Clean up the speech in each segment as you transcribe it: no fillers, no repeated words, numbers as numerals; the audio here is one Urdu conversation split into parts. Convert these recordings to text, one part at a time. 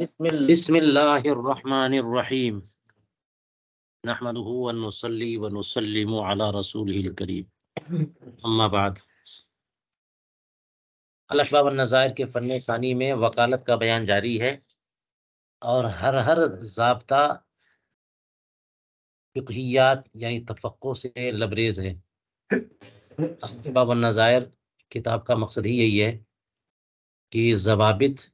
بسم اللہ الرحمن الرحیم نحمده ونصلی ونسلم علی رسولہ الکریم اما بعد۔ الاشباح والنظائر کے فن ثانی میں وکالت کا بیان جاری ہے اور ہر ضابطہ فقہیات یعنی تفقہ سے لبریز ہے۔ الاشباح والنظائر کتاب کا مقصد ہی یہی ہے کہ ضوابط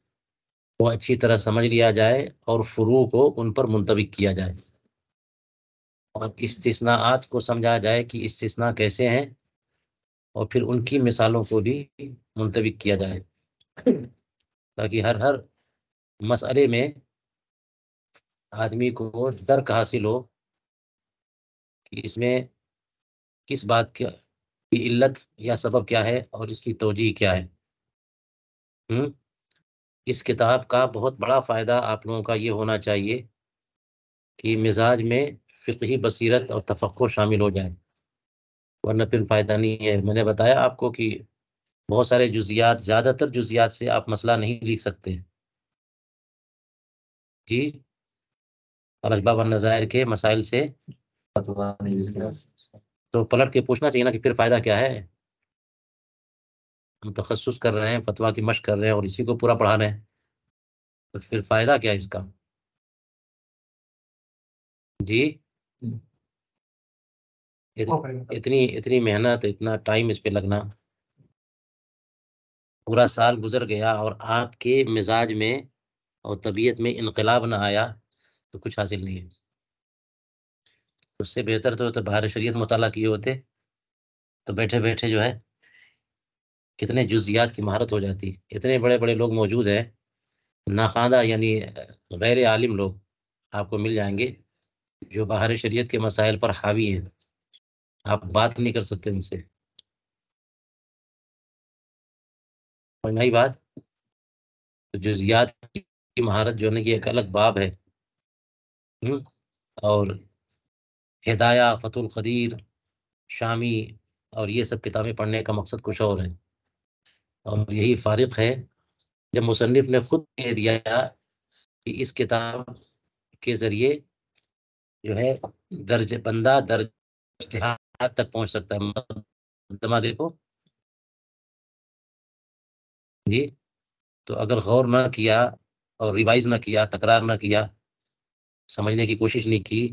کو اچھی طرح سمجھ لیا جائے اور فروع کو ان پر منطبق کیا جائے اور استثناءات کو سمجھا جائے کہ استثناء کیسے ہیں اور پھر ان کی مثالوں کو بھی منطبق کیا جائے تاکہ ہر مسئلے میں آدمی کو درک حاصل ہو کہ اس میں کس بات کی علت یا سبب کیا ہے اور اس کی توجیہ کیا ہے۔ اس کتاب کا بہت بڑا فائدہ آپ لوگوں کا یہ ہونا چاہیے کہ مزاج میں فقہی بصیرت اور تفقہ شامل ہو جائے، ورنہ پھر فائدہ نہیں ہے۔ میں نے بتایا آپ کو کہ بہت سارے جزیات، زیادہ تر جزیات سے آپ مسئلہ نہیں لکھ سکتے جی، الاشباح والنظائر کے مسائل سے تو پلٹ کے پوچھنا چاہیے نا کہ پھر فائدہ کیا ہے۔ ہم تخصص کر رہے ہیں، فتویٰ کی مشق کر رہے ہیں اور اسی کو پورا پڑھا رہے ہیں، تو پھر فائدہ کیا ہے اس کا جی؟ اتنی محنت، اتنا ٹائم اس پہ لگنا، پورا سال گزر گیا اور آپ کے مزاج میں اور طبیعت میں انقلاب نہ آیا تو کچھ حاصل نہیں ہے۔ اس سے بہتر تو بہار شریعت مطالعہ کیے ہوتے تو بیٹھے بیٹھے جو ہے کتنے جزیات کی مہارت ہو جاتی۔ اتنے بڑے بڑے لوگ موجود ہیں، ناخواندہ یعنی غیر عالم لوگ آپ کو مل جائیں گے جو بہار شریعت کے مسائل پر حاوی ہیں، آپ بات نہیں کر سکتے ان سے۔ نئی بات، جزیات کی مہارت جو ہے کہ ایک الگ باب ہے، اور ہدایہ، فتح القدیر، شامی اور یہ سب کتابیں پڑھنے کا مقصد کچھ اور ہے، اور یہی فارق ہے جب مصنف نے خود کہہ دیا کہ اس کتاب کے ذریعے جو ہے بندہ درجہ اجتہاد تک پہنچ سکتا ہے۔ مقدمہ دیکھو جی، تو اگر غور نہ کیا اور ریوائز نہ کیا، تکرار نہ کیا، سمجھنے کی کوشش نہیں کی،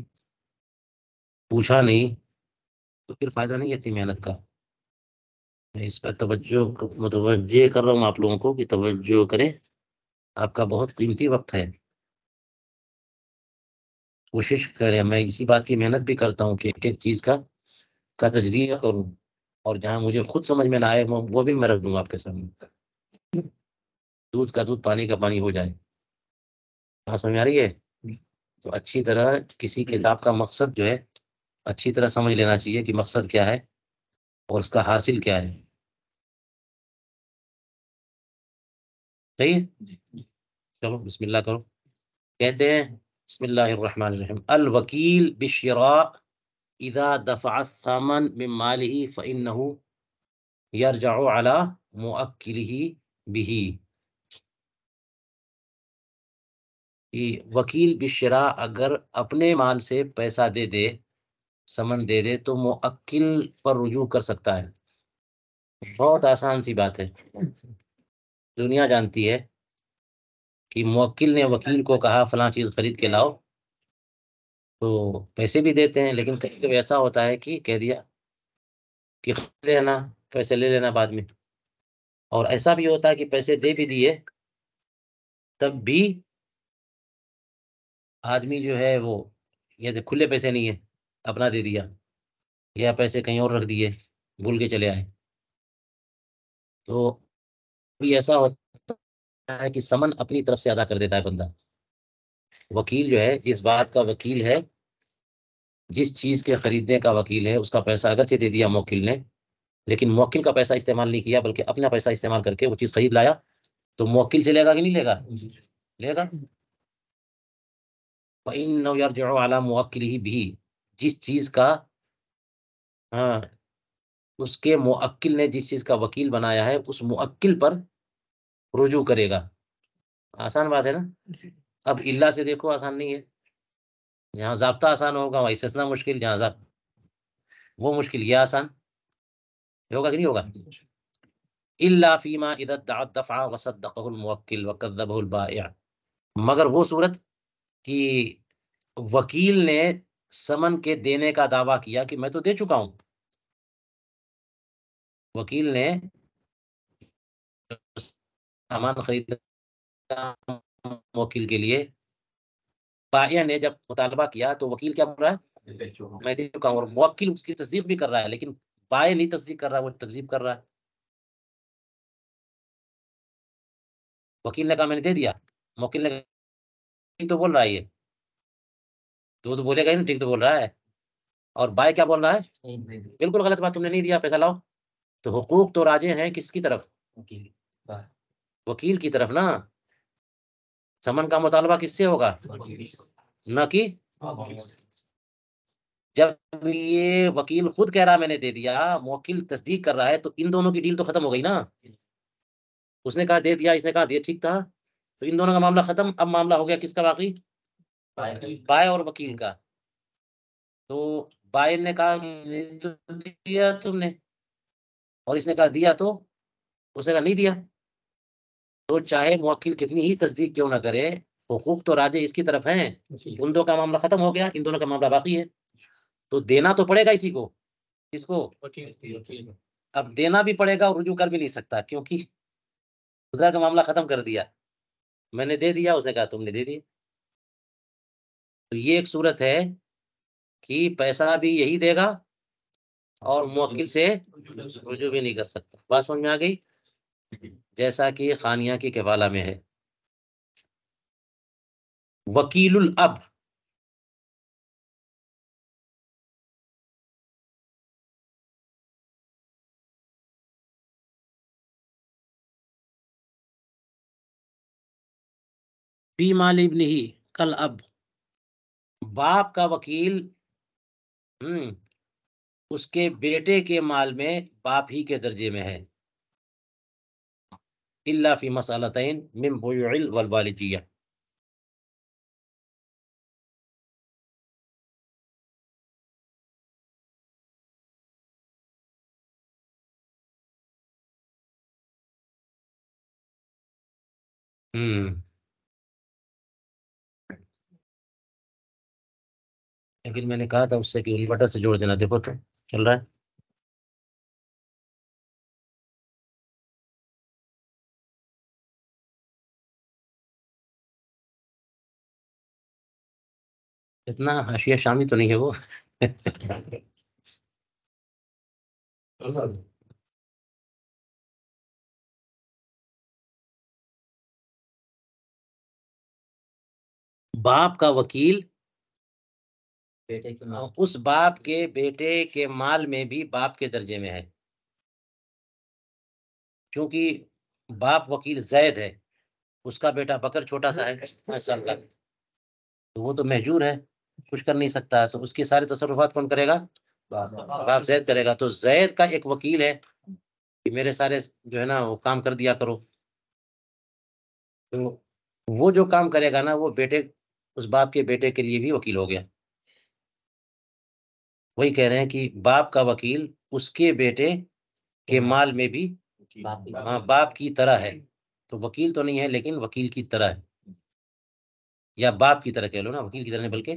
پوچھا نہیں، تو پھر فائدہ نہیں ہے اتنی محنت کا۔ میں اس پر متوجہ کر رہا ہوں آپ لوگوں کو کہ توجہ کریں، آپ کا بہت قیمتی وقت ہے، کوشش کریں۔ میں اسی بات کی محنت بھی کرتا ہوں کہ ایک ایک چیز کا تجزیہ کروں، اور جہاں مجھے خود سمجھ میں نہ آئے وہ بھی میں رکھ دوں آپ کے سامنے، دودھ کا دودھ، پانی کا پانی ہو جائے۔ کہاں سمجھ آ رہی ہے؟ تو اچھی طرح کسی کتاب کا مقصد جو ہے اچھی طرح سمجھ لینا چاہیے کہ مقصد کیا ہے اور اس کا حاصل کیا ہے۔ صحیح ہے؟ چلو بسم اللہ کرو۔ کہتے ہیں بسم اللہ الرحمن الرحیم، الوکیل بالشراء اذا دفع الثمن من ماله فانه يرجع على موکلہ به۔ وکیل بالشراء اگر اپنے مال سے پیسہ دے دے، سمن دے دے، تو موکل پر رجوع کر سکتا ہے۔ بہت آسان سی بات ہے، دنیا جانتی ہے کہ موکل نے وکیل کو کہا فلاں چیز خرید کے لاؤ، تو پیسے بھی دیتے ہیں، لیکن کبھی کبھی ایسا ہوتا ہے کہ کہہ دیا کہ خرید لینا، پیسے لے لینا بعد میں، اور ایسا بھی ہوتا ہے کہ پیسے دے بھی دیے تب بھی آدمی جو ہے وہ یہ کھلے پیسے نہیں ہے، اپنا دے دیا یا پیسے کہیں اور رکھ دیے، بھول کے چلے آئے۔ تو بھی ایسا ہوتا ہے کہ سمن اپنی طرف سے ادا کر دیتا ہے بندہ۔ وکیل جو ہے اس بات کا وکیل ہے، جس چیز کے خریدنے کا وکیل ہے، اس کا پیسہ اگرچہ دے دیا موکل نے، لیکن موکل کا پیسہ استعمال نہیں کیا بلکہ اپنا پیسہ استعمال کر کے وہ چیز خرید لایا، تو موکل سے لے گا کہ نہیں لے گا؟ لے گا۔ فَإِنَّهُ يَرْجِعُ عَلَى مُوَكِّلِهِ بِهِ، جس چیز کا اس کے موکل نے جس چیز کا وکیل بنایا ہے، اس موکل پر رجوع کرے گا۔ آسان بات ہے نا؟ اب اللہ سے دیکھو آسان نہیں ہے، جہاں ضابطہ آسان ہوگا وہاں استثناء مشکل، جہاں وہ مشکل یہ آسان ہوگا کہ نہیں ہوگا. الا فيما اذا ادعى الدفع وصدقه الموكل وكذبه البائع، مگر وہ صورت کہ وکیل نے سمن کے دینے کا دعویٰ کیا کہ میں تو دے چکا ہوں. وکیل نے سامان خریدا موکل کے لیے، بائع نے جب مطالبہ کیا تو وکیل کیا بول رہا ہے میں دے چکا ہوں، اور موکل اس کی تصدیق بھی کر رہا ہے، لیکن بائع نہیں تصدیق کر رہا، وہ تکذیب کر رہا ہے. وکیل نے کہا میں نے دے دیا، موکل نے ٹھیک تو بول رہا ہے یہ تو بولے گا ہی نا ٹھیک تو بول رہا ہے، اور بائع کیا بول رہا ہے بالکل غلط بات، تم نے نہیں دیا، پیسہ لاؤ. تو حقوق تو راجع ہیں کس کی طرف؟ وکیل کی طرف نا. سمن کا مطالبہ کس سے ہوگا؟ نہ کہ جب یہ وکیل خود کہہ رہا میں نے دے دیا، موکل تصدیق کر رہا ہے، تو ان دونوں کی ڈیل تو ختم ہو گئی نا. اس نے کہا دے دیا، اس نے کہا دے، ٹھیک تھا، تو ان دونوں کا معاملہ ختم. اب معاملہ ہو گیا کس کا باقی؟ بائع اور وکیل کا. تو بائع نے کہا دیا تم نے، اور اس نے کہا دیا، تو اس نے کہا نہیں دیا. تو چاہے موکل کتنی ہی تصدیق کیوں نہ کرے، حقوق تو راجع اس کی طرف ہیں. ان دو کا معاملہ ختم ہو گیا، ان دونوں کا معاملہ باقی ہے، تو دینا تو پڑے گا اسی کو. کس کو؟ اب دینا بھی پڑے گا اور رجوع کر بھی نہیں سکتا، کیونکہ خدا کا معاملہ ختم کر دیا. میں نے دے دیا، اس نے کہا تم نے دے دیا. تو یہ ایک صورت ہے کہ پیسہ بھی یہی دے گا اور موکل سے رجوع بھی نہیں کر سکتا. بات سمجھ میں آ گئی؟ جیسا کہ خانیہ کی کفالہ میں ہے. وکیل الاب، فی مال ابنہ کل اب، باپ کا وکیل اس کے بیٹے کے مال میں باپ ہی کے درجے میں ہے. الا فی مسالتین من بیوع والوالدیہ، لیکن میں نے کہا تھا اس سے کہ انورٹر سے جوڑ دینا. دیکھو تو چل رہا ہے. اتنا حاشیہ شامی تو نہیں ہے وہ. باپ کا وکیل اس باپ کے بیٹے کے مال میں بھی باپ کے درجے میں ہے، کیونکہ باپ وکیل زید ہے، اس کا بیٹا بکر چھوٹا سا ہے 5 سال کا، تو وہ تو مہجور ہے، کچھ کر نہیں سکتا. تو اس کے سارے تصرفات کون کرے گا؟ باپ زید کرے گا. تو زید کا ایک وکیل ہے کہ میرے سارے جو ہے نا وہ کام کر دیا کرو. تو وہ جو کام کرے گا نا وہ بیٹے، اس باپ کے بیٹے کے لیے بھی وکیل ہو گیا. وہی کہہ رہے ہیں کہ باپ کا وکیل اس کے بیٹے کے مال میں بھی باپ کی طرح ہے. تو وکیل تو نہیں ہے لیکن وکیل کی طرح ہے، یا باپ کی طرح کہہ لو نا، وکیل کی طرح نہیں بلکہ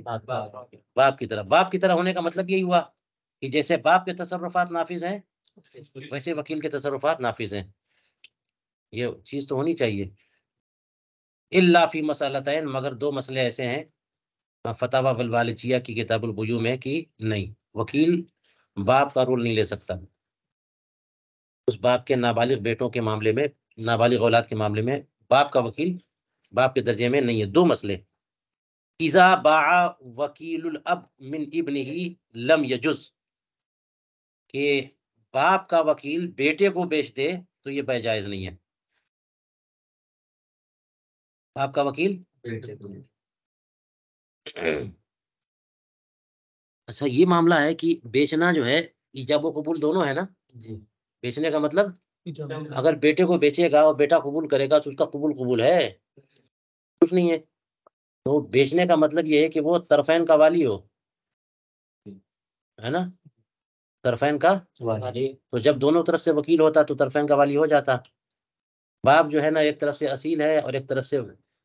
باپ کی طرح. باپ کی طرح ہونے کا مطلب یہی ہوا کہ جیسے باپ کے تصرفات نافذ ہیں ویسے وکیل کے تصرفات نافذ ہیں. یہ چیز تو ہونی چاہیے. الا فی مسالتین، مگر 2 مسئلے ایسے ہیں فتاوی والوالدیہ کی کتاب البیوع میں کہ نہیں، وکیل باپ کا رول نہیں لے سکتا اس باپ کے نابالغ بیٹوں کے معاملے میں، نابالغ اولاد کے معاملے میں باپ کا وکیل باپ کے درجے میں نہیں ہے. 2 مسئلے. اذا باع وکیل الاب من ابنہ لم یجز، کہ باپ کا وکیل بیٹے کو بیچ دے تو یہ بے جائز نہیں ہے. باپ کا وکیل اچھا یہ معاملہ ہے کہ بیچنا جو ہے ایجاب و قبول دونوں ہے نا. بیچنے کا مطلب اگر بیٹے کو بیچے گا اور بیٹا قبول کرے گا تو اس کا قبول ہے، کچھ نہیں ہے. تو بیچنے کا مطلب یہ ہے کہ وہ طرفین کا والی ہو، ہے نا، طرفین کا والی۔ تو جب دونوں طرف سے وکیل ہوتا تو طرفین کا والی ہو جاتا۔ باپ جو ہے نا ایک طرف سے اصیل ہے اور ایک طرف سے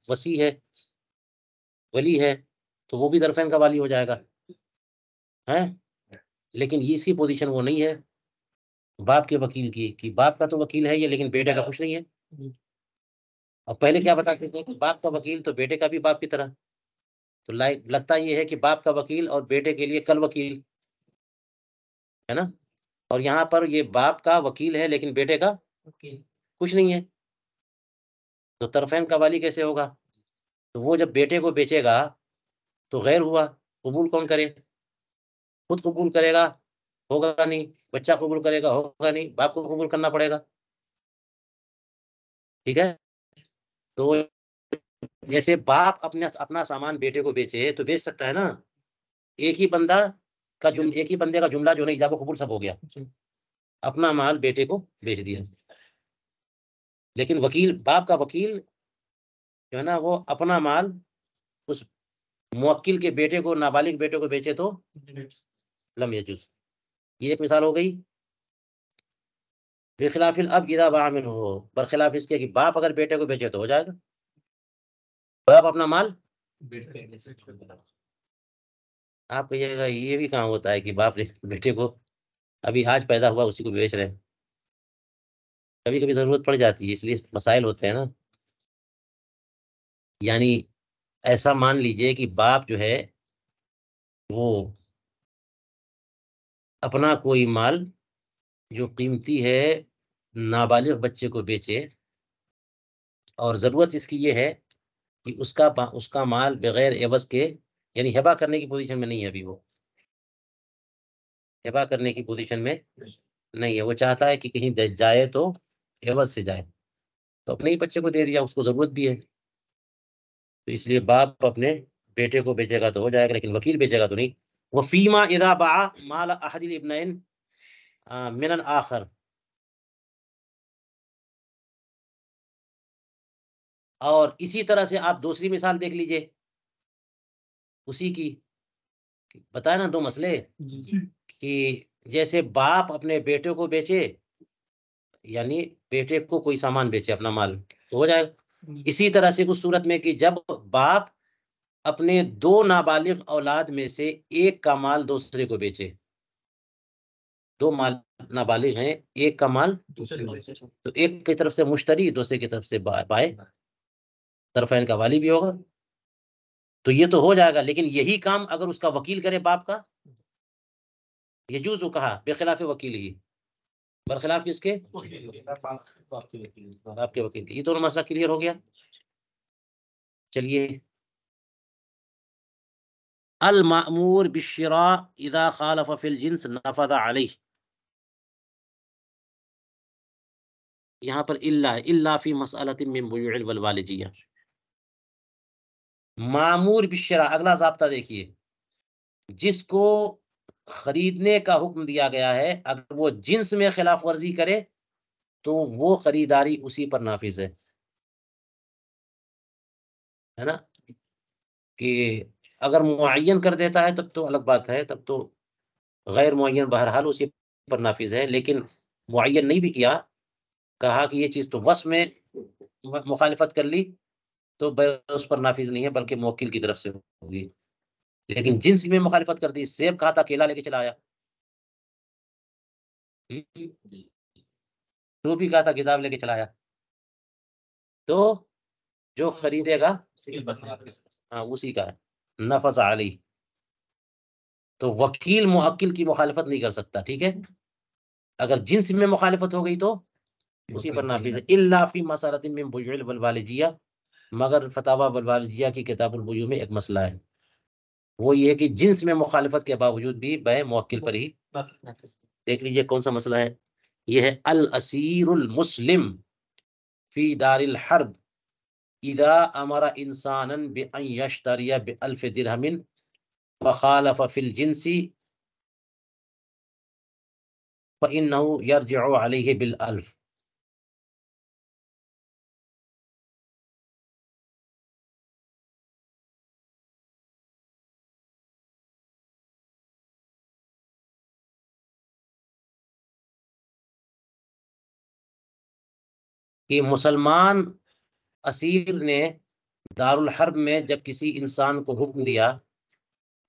وصی ہے، ولی ہے، تو وہ بھی طرفین کا والی ہو جائے گا، ہے۔ لیکن اس کی پوزیشن وہ نہیں ہے باپ کے وکیل کی، کہ باپ کا تو وکیل ہے یہ لیکن بیٹے کا کچھ نہیں ہے۔ اور پہلے کیا بتاتے تھے کہ باپ کا وکیل تو بیٹے کا بھی باپ کی طرح، تو لگتا یہ ہے کہ باپ کا وکیل اور بیٹے کے لیے کل وکیل، ہے نا۔ اور یہاں پر یہ باپ کا وکیل ہے لیکن بیٹے کا کچھ نہیں ہے، تو طرفین کا والی کیسے ہوگا؟ تو وہ جب بیٹے کو بیچے گا تو غیر ہوا، قبول کون کرے؟ خود قبول کرے گا، ہوگا نہیں، بچہ قبول کرے گا، ہوگا نہیں، باپ کو قبول کرنا پڑے گا، ٹھیک ہے۔ تو جیسے باپ اپنا سامان بیٹے کو بیچے تو بیچ سکتا ہے نا، ایک ہی بندے کا جملہ جو نہیں جب قبول سب ہو گیا، اپنا مال بیٹے کو بیچ دیا۔ لیکن باپ کا وکیل جو ہے نا وہ اپنا مال اس موکل کے بیٹے کو، نابالغ بیٹے کو بیچے تو لم یجوز۔ یہ ایک مثال ہو گئی۔ بخلاف الاب اذا باع منه، برخلاف اس کے کہ باپ اگر بیٹے کو بیچے تو ہو جائے گا، باپ اپنا مال آپ کہیے گا یہ بھی کہاں ہوتا ہے کہ باپ بیٹے کو ابھی آج پیدا ہوا اسی کو بیچ رہے ہیں؟ کبھی کبھی ضرورت پڑ جاتی ہے، اس لیے مسائل ہوتے ہیں نا۔ یعنی ایسا مان لیجئے کہ باپ جو ہے وہ اپنا کوئی مال جو قیمتی ہے نابالغ بچے کو بیچے، اور ضرورت اس کی یہ ہے کہ اس کا مال بغیر عوض کے، یعنی ہبا کرنے کی پوزیشن میں نہیں ہے، ابھی وہ ہبا کرنے کی پوزیشن میں نہیں ہے، وہ چاہتا ہے کہ کہیں جائے تو عوض سے جائے، تو اپنے ہی بچے کو دے دیا، اس کو ضرورت بھی ہے، تو اس لیے باپ اپنے بیٹے کو بیچے گا تو ہو جائے گا، لیکن وکیل بیچے گا تو نہیں۔ وفیما اذا باع مال احد الابنین من الاخر، اور اسی طرح سے آپ دوسری مثال دیکھ لیجئے اسی کی، بتایا نا دو مسئلے، کہ جیسے باپ اپنے بیٹے کو بیچے، یعنی بیٹے کو کوئی سامان بیچے اپنا مال تو ہو جائے گا۔ اسی طرح سے اس صورت میں کہ جب باپ اپنے دو نابالغ اولاد میں سے ایک کا مال دوسرے کو بیچے، دو مال نابالغ ہیں، ایک کا مال تو ایک کی طرف سے مشتری، دوسرے کی طرف سے بائے، طرفین کا والی بھی ہوگا، تو یہ تو ہو جائے گا۔ لیکن یہی کام اگر اس کا وکیل کرے باپ کا، یجوز کہا بخلاف وکیل ہی، برخلاف کس کے؟ آپ کے وکیل کے۔ یہ دونوں مسئلہ کلیئر ہو گیا۔ چلیے، المأمور بالشراء اذا خالف في الجنس نفذ عليه، یہاں پر الا فی مسألة من بیوع الوالدیہ، مأمور بالشراء اگلا ضابطہ دیکھیے، جس کو خریدنے کا حکم دیا گیا ہے اگر وہ جنس میں خلاف ورزی کرے تو وہ خریداری اسی پر نافذ ہے نا، کہ اگر معین کر دیتا ہے تب تو الگ بات ہے، تب تو غیر معین بہرحال اسی پر نافذ ہے، لیکن معین نہیں بھی کیا، کہا کہ یہ چیز تو وصف میں مخالفت کر لی تو اس پر نافذ نہیں ہے بلکہ موکل کی طرف سے ہوگی، لیکن جنس میں مخالفت کر دی، سیب کہا تھا کیلا لے کے چلا آیا، ٹوپی کہا تھا کتاب لے کے چلا آیا، تو جو خریدے گا ہاں اسی کا ہے، نفذ علی، تو وکیل موکل کی مخالفت نہیں کر سکتا، ٹھیک ہے، اگر جنس میں مخالفت ہو گئی تو اسی پر نافذ ہے، الا فی مسألۃ من بیوع الوالدیہ، مگر فتاوی والوالدیہ کی کتاب البیوع میں ایک مسئلہ ہے، وہ یہ ہے کہ جنس میں مخالفت کے باوجود بھی بے موکل پر ہی، دیکھ لیجئے کون سا مسئلہ ہے، یہ ہے الاسیر المسلم فی دار الحرب اذا امر انسانا بان یشتری ب1000 درہم فخالف فی الجنس فانه یرجع علیہ بال1000، کہ مسلمان اسیر نے دارالحرب میں جب کسی انسان کو حکم دیا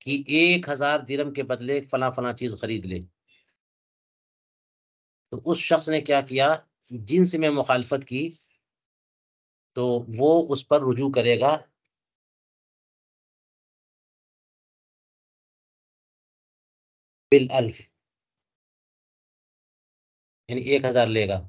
کہ 1000 درہم کے بدلے فلاں فلاں چیز خرید لے، تو اس شخص نے کیا کیا؟ جنس میں مخالفت کی، تو وہ اس پر رجوع کرے گا بالالف، یعنی 1000 لے گا۔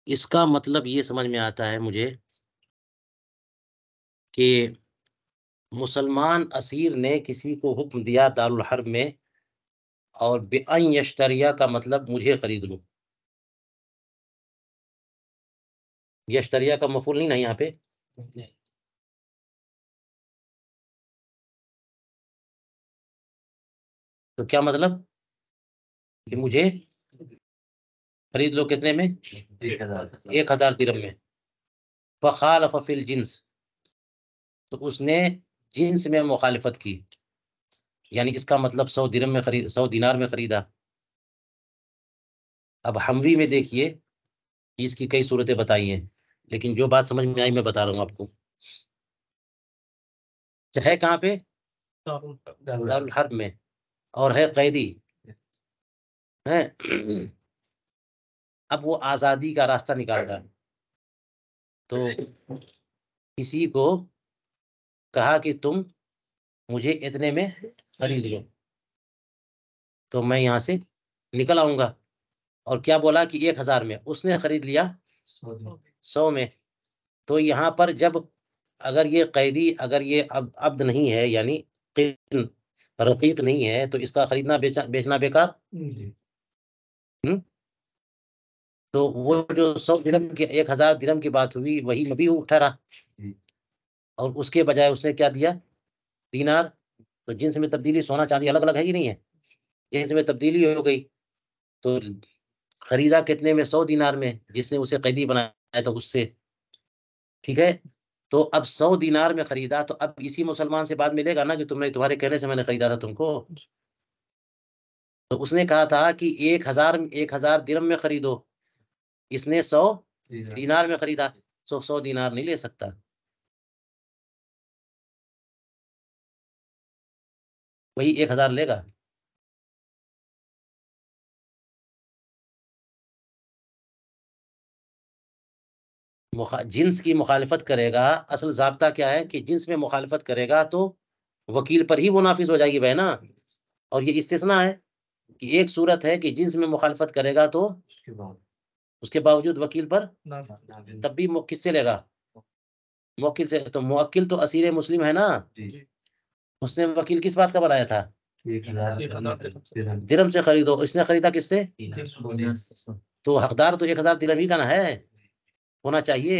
اس کا مطلب یہ سمجھ میں آتا ہے مجھے کہ مسلمان اسیر نے کسی کو حکم دیا دارالحرب میں، اور بِأَن یشتریہ کا مطلب مجھے خرید لو۔ یشتریہ کا مفعول نہیں نا یہاں پہ، تو کیا مطلب کہ مجھے خرید لو کتنے میں؟ 1000 درہم میں۔ فخالف فی الجنس، تو اس نے جنس میں مخالفت کی، یعنی اس کا مطلب 100 درہم میں خرید، 100 دینار میں خریدا۔ اب حموی میں دیکھیے، اس کی کئی صورتیں بتائی ہیں، لیکن جو بات سمجھ میں آئی میں بتا رہا ہوں آپ کو۔ ہے کہاں پہ؟ دارالحرب میں، اور ہے قیدی ہے۔ اب وہ آزادی کا راستہ نکال رہا ہے، تو کسی کو کہا کہ تم مجھے اتنے میں خرید لو، تو میں یہاں سے نکل آؤں گا۔ اور کیا بولا کہ 1000 میں، اس نے خرید لیا 100 میں۔ تو یہاں پر جب اگر یہ قیدی، اگر یہ عبد نہیں ہے، یعنی رقیق نہیں ہے، تو اس کا خریدنا بیچنا بیکار۔ تو وہ جو 100 درہم کی، 1000 درہم کی بات ہوئی، وہی نبی اٹھا رہا، اور اس کے بجائے اس نے کیا دیا؟ دینار۔ تو جنس میں تبدیلی، سونا چاندی الگ الگ ہے کہ نہیں ہے؟ جنس میں تبدیلی ہو گئی، تو خریدا کتنے میں؟ 100 دینار میں، جس نے اسے قیدی بنایا تو اس سے، ٹھیک ہے۔ تو اب 100 دینار میں خریدا، تو اب اسی مسلمان سے بات ملے گا نا کہ تمہارے کہنے سے میں نے خریدا تھا تم کو۔ تو اس نے کہا تھا کہ 1000 درہم میں خریدو، اس نے 100 دینار میں خریدا، 100 دینار نہیں لے سکتا۔ وہی 1000 لے گا۔ جنس کی مخالفت کرے گا، اصل ضابطہ کیا ہے کہ جنس میں مخالفت کرے گا تو وکیل پر ہی وہ نافذ ہو جائے گی بہنا۔ اور یہ استثناء ہے کہ ایک صورت ہے کہ جنس میں مخالفت کرے گا تو اس کے باوجود وکیل پر، تب بھی کس سے لے گا؟ موکل سے۔ تو موکل تو اسیر مسلم ہے نا، اس نے وکیل کس بات کا بنایا تھا؟ درہم سے خریدو، اس نے خریدا کس سے؟ تو حقدار تو 1000 درہم ہی کا نا ہے، ہونا چاہیے۔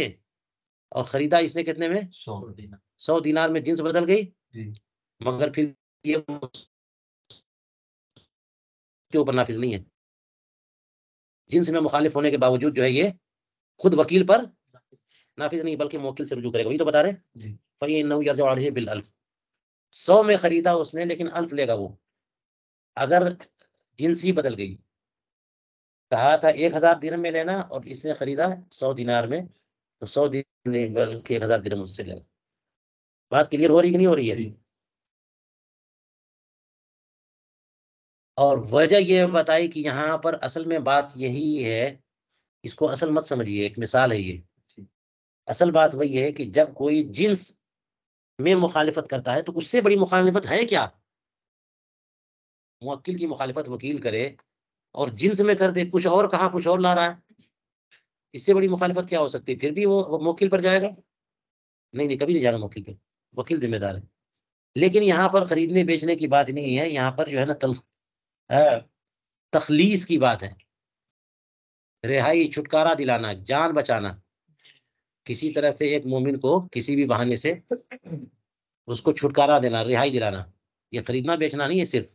اور خریدا اس نے کتنے میں؟ 100 دینار میں۔ جنس بدل گئی، مگر پھر یہ کے اوپر نافذ نہیں ہے. جنس میں مخالف ہونے کے باوجود جو ہے یہ خود وکیل پر نافذ نہیں بلکہ موکل سے رجوع کرے گا. وہی تو بتا رہے ہیں فَإِنَّهُ يَرْجَعُ عَلَيْهِ بِالْأَلْفِ. 100 میں خریدا اس نے لیکن الف لے گا وہ. اگر جنس ہی بدل گئی, کہا تھا 1000 درہم میں لینا اور اس نے خریدا 100 دینار میں, تو 100 درہم نہیں بلکہ 1000 درہم اس سے لے گا. بات کلیئر ہو رہی کہ نہیں ہو رہی ہے؟ اور وجہ یہ بتائی کہ یہاں پر اصل میں بات یہی ہے, اس کو اصل مت سمجھیے, ایک مثال ہے یہ. اصل بات وہی ہے کہ جب کوئی جنس میں مخالفت کرتا ہے تو اس سے بڑی مخالفت ہے کیا؟ موکل کی مخالفت وکیل کرے اور جنس میں کر دے, کچھ اور کہا کچھ اور لا رہا ہے, اس سے بڑی مخالفت کیا ہو سکتی ہے؟ پھر بھی وہ موکل پر جائے گا؟ نہیں, کبھی نہیں جائے گا موکل پہ, وکیل ذمہ دار ہے. لیکن یہاں پر خریدنے بیچنے کی بات نہیں ہے, یہاں پر جو ہے نا تخلیص کی بات ہے. رہائی, چھٹکارا دلانا, جان بچانا. کسی طرح سے ایک مومن کو کسی بھی بہانے سے اس کو چھٹکارا دینا, رہائی دلانا. یہ خریدنا بیچنا نہیں ہے صرف,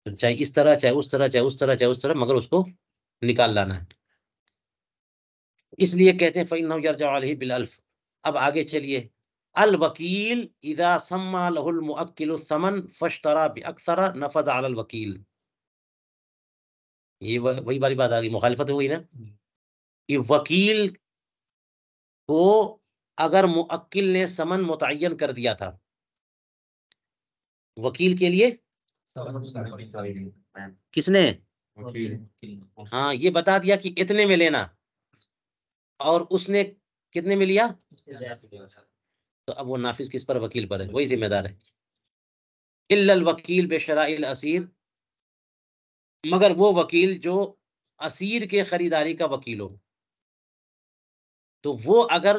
چاہے اس طرح چاہے اس طرح چاہے اس طرح چاہے اس طرح, مگر اس کو نکال لانا ہے. اس لیے کہتے ہیں فَإِنَّهُ يَرْجَعُ عَلَيْهِ بِالْأَلْفِ. اب آگے چلیے. الوکیل اذا سمى له المؤکل الثمن فاشترى باکثر نفذ على الوکیل. یہ وہی والی بات آ گئی, مخالفت ہوئی نا کہ وکیل کو اگر مؤکل نے سمن متعین کر دیا تھا, وکیل کے لیے کس نے, ہاں یہ بتا دیا کہ اتنے میں لینا, اور اس نے کتنے میں لیا, تو اب وہ نافذ کس پر؟ وکیل پر ہے, وہی ذمہ دار ہے. الا الوکیل بشراء الاسیر, مگر وہ وکیل جو اسیر کے خریداری کا وکیل ہو, تو وہ اگر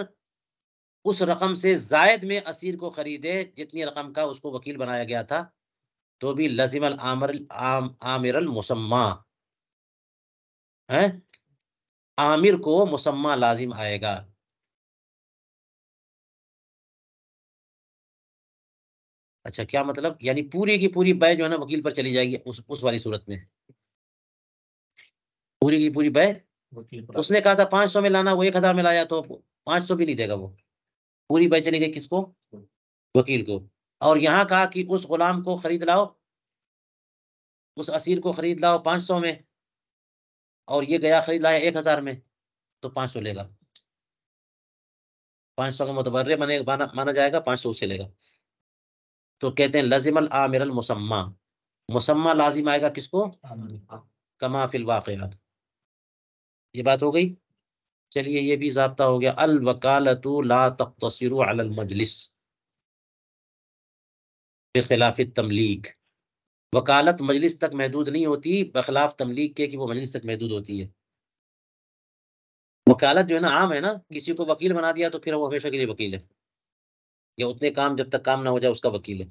اس رقم سے زائد میں اسیر کو خریدے جتنی رقم کا اس کو وکیل بنایا گیا تھا, تو بھی لزم عامر المسمى ہے, عامر کو مسمى لازم آئے گا. اچھا کیا مطلب؟ یعنی پوری کی پوری بے جو ہے نا وکیل پر چلی جائے گی اس والی صورت میں, پوری کی پوری بے. اس نے کہا تھا 500 میں لانا, وہ 1000 میں لایا, تو 500 بھی نہیں دے گا وہ, پوری بے چلی گئی کس کو؟ وکیل کو. اور یہاں کہا کہ اس غلام کو خرید لاؤ, اس اسیر کو خرید لاؤ 500 میں, اور یہ گیا خرید لایا 1000 میں, تو 500 لے گا. 500 کا متبرع مانا جائے گا, 500 اس سے لے گا. تو کہتے ہیں لازم العامر المسمى, مسمى لازم آئے گا کس کو؟ کما فی الواقعات. یہ بات ہو گئی. چلیے یہ بھی ضابطہ ہو گیا. الوکالۃ لا تقتصر علی المجلس بخلاف التملیک. وکالت مجلس تک محدود نہیں ہوتی بخلاف تملیک کے, کہ وہ مجلس تک محدود ہوتی ہے. وکالت جو ہے نا عام ہے نا, کسی کو وکیل بنا دیا تو پھر وہ ہمیشہ کے لیے وکیل ہے, یا اتنے کام جب تک کام نہ ہو جائے اس کا وکیل ہے.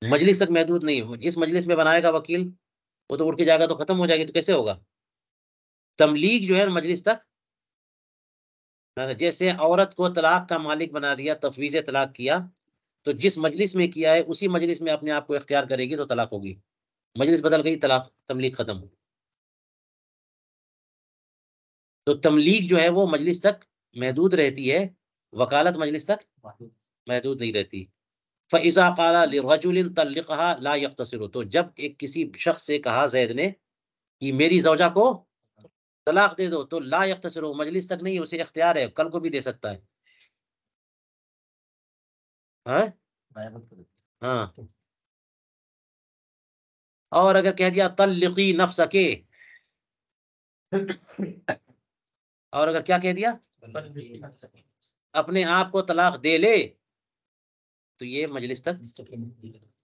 مجلس تک محدود نہیں ہو, جس مجلس میں بنائے گا وکیل وہ تو اٹھ کے جائے گا تو ختم ہو جائے گی, تو کیسے ہوگا؟ تملیک جو ہے مجلس تک, جیسے عورت کو طلاق کا مالک بنا دیا, تفویض طلاق کیا, تو جس مجلس میں کیا ہے اسی مجلس میں اپنے آپ کو اختیار کرے گی تو طلاق ہوگی. مجلس بدل گئی, طلاق, تملیک ختم. تو تملیک جو ہے وہ مجلس تک محدود رہتی ہے, وکالت مجلس تک محدود نہیں رہتی. فَإِذَا قَالَ لِرَجُلٍ طَلِّقْهَا لَا يَقْتَصِرُ. تو جب ایک کسی شخص سے کہا زید نے کہ میری زوجہ کو طلاق دے دو, تو لا يقتصر, مجلس تک نہیں, اسے اختیار ہے, کل کو بھی دے سکتا ہے. ہاں, اور اگر کہہ دیا طلقی نفسک, اور اگر کیا کہہ دیا اپنے آپ کو طلاق دے لے, تو یہ مجلس تک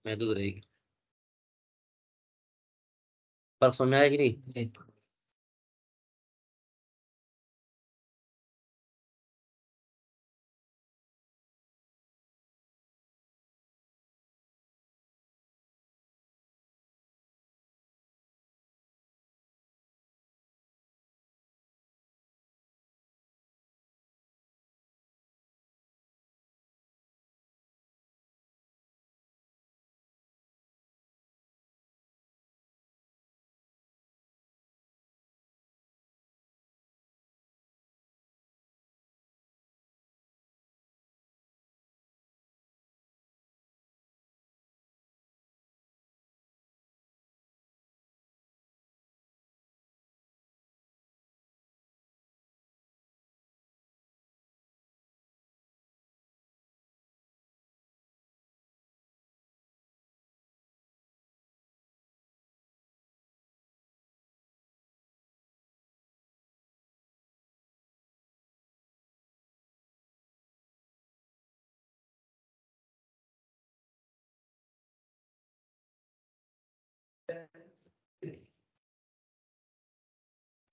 محدود رہے گی. فرق سمجھ میں آئے گی نہیں؟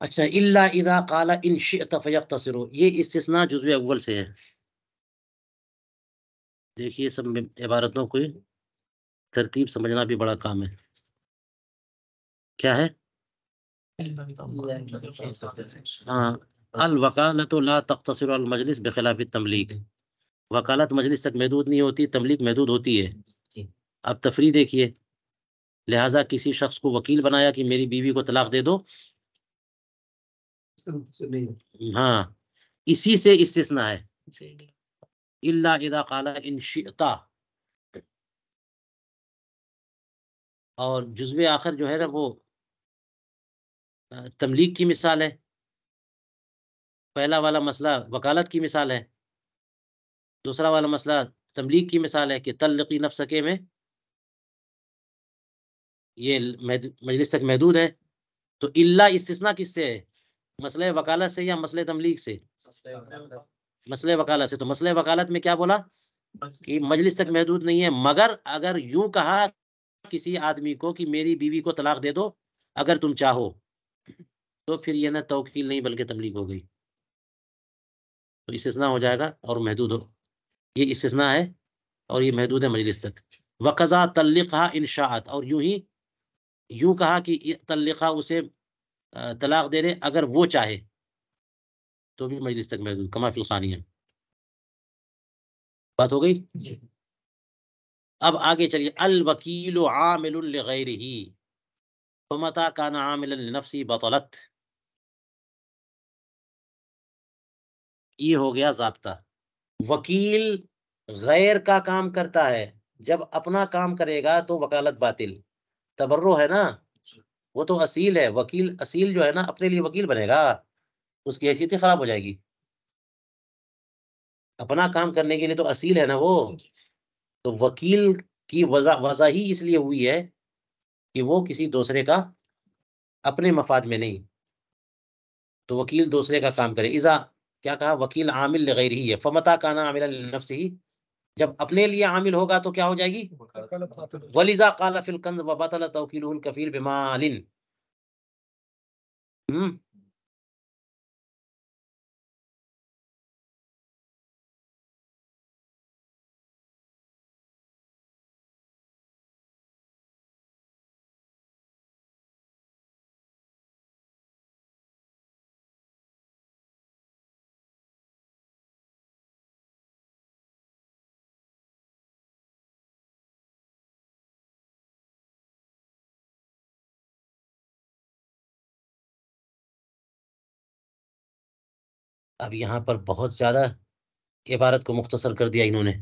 اچھا، الا اذا قال ان شئت فیقتصر، یہ استثناء جزو اول سے ہے. دیکھیے سب عبارتوں کو ترتیب سمجھنا بھی بڑا کام ہے. کیا ہے؟ ہاں، الوکالۃ لا تقتصر على المجلس بخلاف التملیک. وکالت مجلس تک محدود نہیں ہوتی، تملیک محدود ہوتی ہے. اب تفریح دیکھیے، لہذا کسی شخص کو وکیل بنایا کہ میری بیوی کو طلاق دے دو. ہاں، اسی سے استثناء ہے. الا اذا قال ان شئت. اور جزو آخر جو ہے نا وہ تملیک کی مثال ہے. پہلا والا مسئلہ وکالت کی مثال ہے، دوسرا والا مسئلہ تملیک کی مثال ہے کہ تلقی نفسکے میں یہ مجلس تک محدود ہے. تو الا استثناء کس سے ہے؟ مسئلہ وکالت سے یا مسئلہ تملیک سے؟ مسئلہ وکالت سے. تو مسئلہ وکالت میں کیا بولا کہ مجلس تک محدود نہیں ہے، مگر اگر یوں کہا کسی آدمی کو کہ میری بیوی کو طلاق دے دو اگر تم چاہو، تو پھر یہ نہ توکیل نہیں بلکہ تملیک ہو گئی. تو استثناء ہو جائے گا اور محدود ہو. یہ استثناء ہے اور یہ محدود ہے مجلس تک. وقضا طلقها ان شاءت، اور یوں کہا کہ طلقہ اسے طلاق دے دے اگر وہ چاہے، تو بھی مجلس تک محدود، کما فی الخانیہ. بات ہو گئی. اب آگے چلیے. الوکیل عامل لغیرہ فمتى كان عاملا لنفسه بطلت. یہ ہو گیا ضابطہ. وکیل غیر کا کام کرتا ہے، جب اپنا کام کرے گا تو وکالت باطل. تبرع ہے نا، وہ تو اصیل ہے. وکیل اصیل جو ہے نا اپنے لیے وکیل بنے گا، اس کی حیثیت خراب ہو جائے گی. اپنا کام کرنے کے لیے تو اصیل ہے نا وہ. تو وکیل کی وضع ہی اس لیے ہوئی ہے کہ وہ کسی دوسرے کا اپنے مفاد میں نہیں. تو وکیل دوسرے کا کام کرے. اذا کیا کہا؟ وکیل عامل لغیر ہی ہے. فمتا کانا عاملا لنفسہ، جب اپنے لیے عامل ہوگا تو کیا ہو جائے گی؟ ولذا قال فی الکنز وبطل توکیلہ الکفیل بمال. اب یہاں پر بہت زیادہ عبارت کو مختصر کر دیا انہوں نے.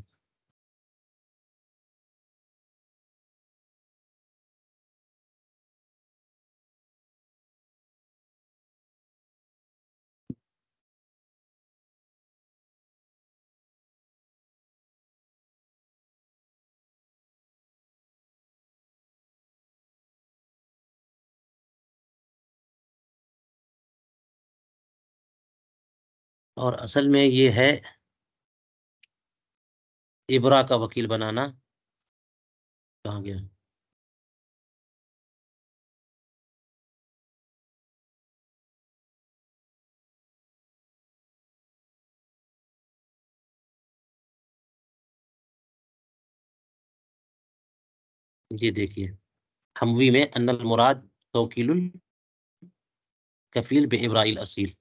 اور اصل میں یہ ہے ابرا کا وکیل بنانا. کہاں گیا؟ یہ دیکھیے حموی میں ان المراد توکیل الکفیل بابراء الاصیل.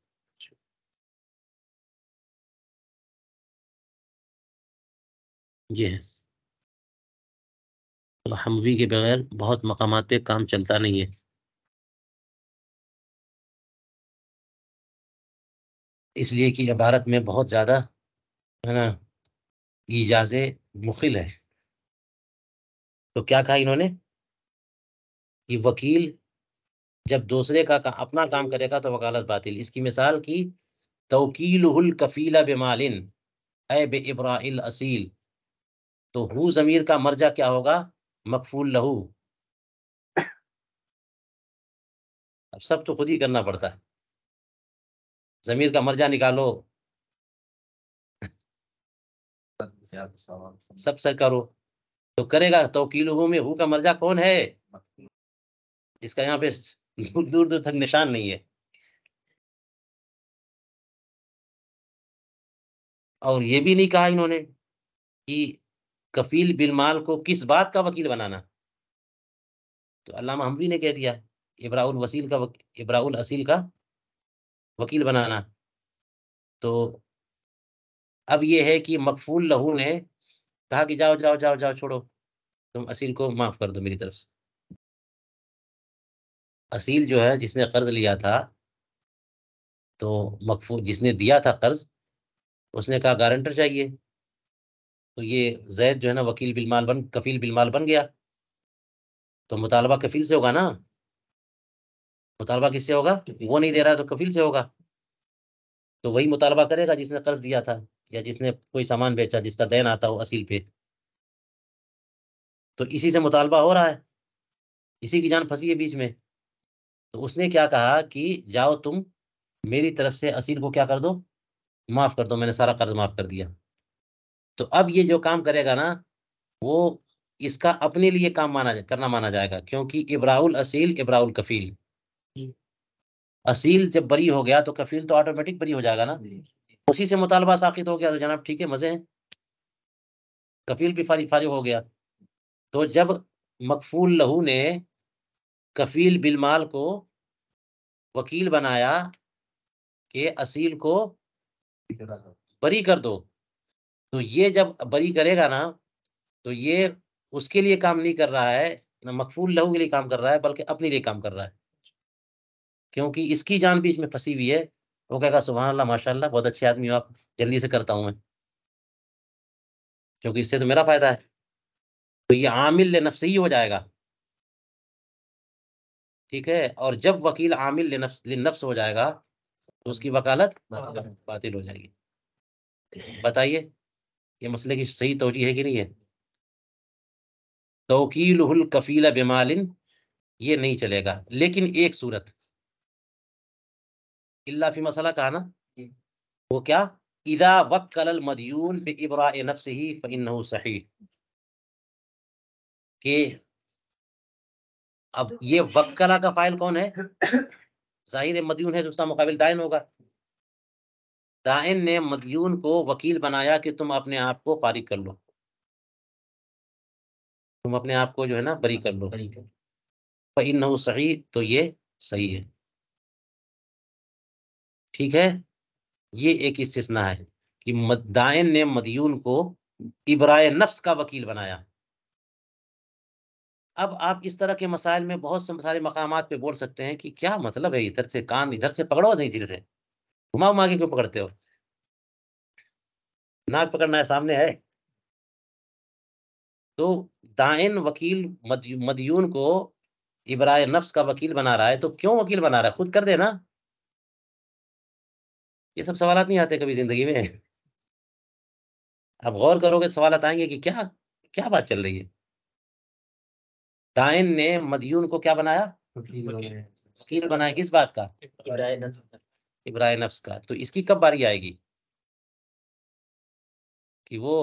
یہ ہے. تو حموی کے بغیر بہت مقامات پہ کام چلتا نہیں ہے، اس لیے کہ عبارت میں بہت زیادہ ہے نا ایجاز مخل ہے. تو کیا کہا انہوں نے کہ وکیل جب دوسرے کا اپنا کام کرے گا تو وکالت باطل. اس کی مثال کی توکیلہ الکفیل بمال اے بابراء الاصیل. تو ہو ضمیر کا مرجع کیا ہوگا؟ مکفول لہو. اب سب تو خود ہی کرنا پڑتا ہے. ضمیر کا مرجع نکالو، سب سے کرو تو کرے گا. توکیلہ میں ہو کا مرجع کون ہے؟ جس کا یہاں پہ دور دور تک نشان نہیں ہے. اور یہ بھی نہیں کہا انہوں نے کہ کفیل بالمال کو کس بات کا وکیل بنانا. تو علامہ حموی نے کہہ دیا ابراء الاصیل کا وکیل بنانا. تو اب یہ ہے کہ مکفول لہو نے کہا کہ جاؤ جاؤ جاؤ جاؤ چھوڑو، تم اصیل کو معاف کر دو میری طرف سے. اصیل جو ہے جس نے قرض لیا تھا، تو مکفول جس نے دیا تھا قرض، اس نے کہا گارنٹر چاہیے. تو یہ زید جو ہے نا کفیل بالمال بن گیا. تو مطالبہ کفیل سے ہوگا نا. مطالبہ کس سے ہوگا؟ وہ نہیں دے رہا ہے تو کفیل سے ہوگا. تو وہی مطالبہ کرے گا جس نے قرض دیا تھا، یا جس نے کوئی سامان بیچا جس کا دین آتا ہو اصیل پہ. تو اسی سے مطالبہ ہو رہا ہے، اسی کی جان پھنسی ہے بیچ میں. تو اس نے کیا کہا کہ جاؤ تم میری طرف سے اصیل کو کیا کر دو، معاف کر دو، میں نے سارا قرض معاف کر دیا. تو اب یہ جو کام کرے گا نا، وہ اس کا اپنے لیے کام کرنا مانا جائے گا، کیونکہ ابراء الاصیل ابراء الکفیل. اصیل جب بری ہو گیا تو کفیل تو آٹومیٹک بری ہو جائے گا نا. اسی سے مطالبہ ساقط ہو گیا تو جناب ٹھیک ہے، مزے ہیں، کفیل بھی فارغ ہو گیا. تو جب مکفول لہو نے کفیل بالمال کو وکیل بنایا کہ اصیل کو بری کر دو، تو یہ جب بری کرے گا نا، تو یہ اس کے لیے کام نہیں کر رہا ہے، نہ مکفول لہو کے لیے کام کر رہا ہے، بلکہ اپنے لیے کام کر رہا ہے. کیونکہ اس کی جان بیچ میں پھنسی ہوئی ہے. وہ کہے گا سبحان اللہ ماشاء اللہ بہت اچھے آدمی ہو آپ، جلدی سے کرتا ہوں میں، کیونکہ اس سے تو میرا فائدہ ہے. تو یہ عامل لنفسه ہی ہو جائے گا. ٹھیک ہے. اور جب وکیل عامل لنفس ہو جائے گا تو اس کی وکالت باطل ہو جائے گی. بتائیے یہ مسئلے کی صحیح توجیہ ہے کہ نہیں ہے؟ توکیلہ الکفیل بمال یہ نہیں چلے گا، لیکن ایک صورت الا فی مسئلہ کہا نا، وہ کیا؟ اذا وکل المدیون بابراء نفسه فانه صحیح. کہ اب یہ وکلا کا فاعل کون ہے؟ ظاہر مدیون ہے، تو اس کا مقابل دائن ہوگا. دائن نے مدیون کو وکیل بنایا کہ تم اپنے آپ کو فارغ کر لو، تم اپنے آپ کو جو ہے نا بری کر لو. فإنه صحیح، تو یہ صحیح ہے. ٹھیک ہے. یہ ایک استثناء ہے کہ دائن نے مدیون کو ابرائے نفس کا وکیل بنایا. اب آپ اس طرح کے مسائل میں بہت سارے مقامات پہ بول سکتے ہیں کہ کیا مطلب ہے، ادھر سے کان ادھر سے پکڑو، نہیں ادھر سے گھما کے کیوں پکڑتے ہو؟ ناک پکڑنا ہے سامنے ہے. تو دائن وکیل مدیون کو ابرائے نفس کا وکیل بنا رہا ہے، تو کیوں وکیل بنا رہا ہے؟ خود کر دے نا. یہ سب سوالات نہیں آتے کبھی زندگی میں. اب غور کرو گے سوالات آئیں گے کہ کیا بات چل رہی ہے. دائن نے مدیون کو کیا بنایا؟ وکیل بنایا. کس بات کا؟ ابرائے نفس کا. تو اس کی کب باری آئے گی کہ وہ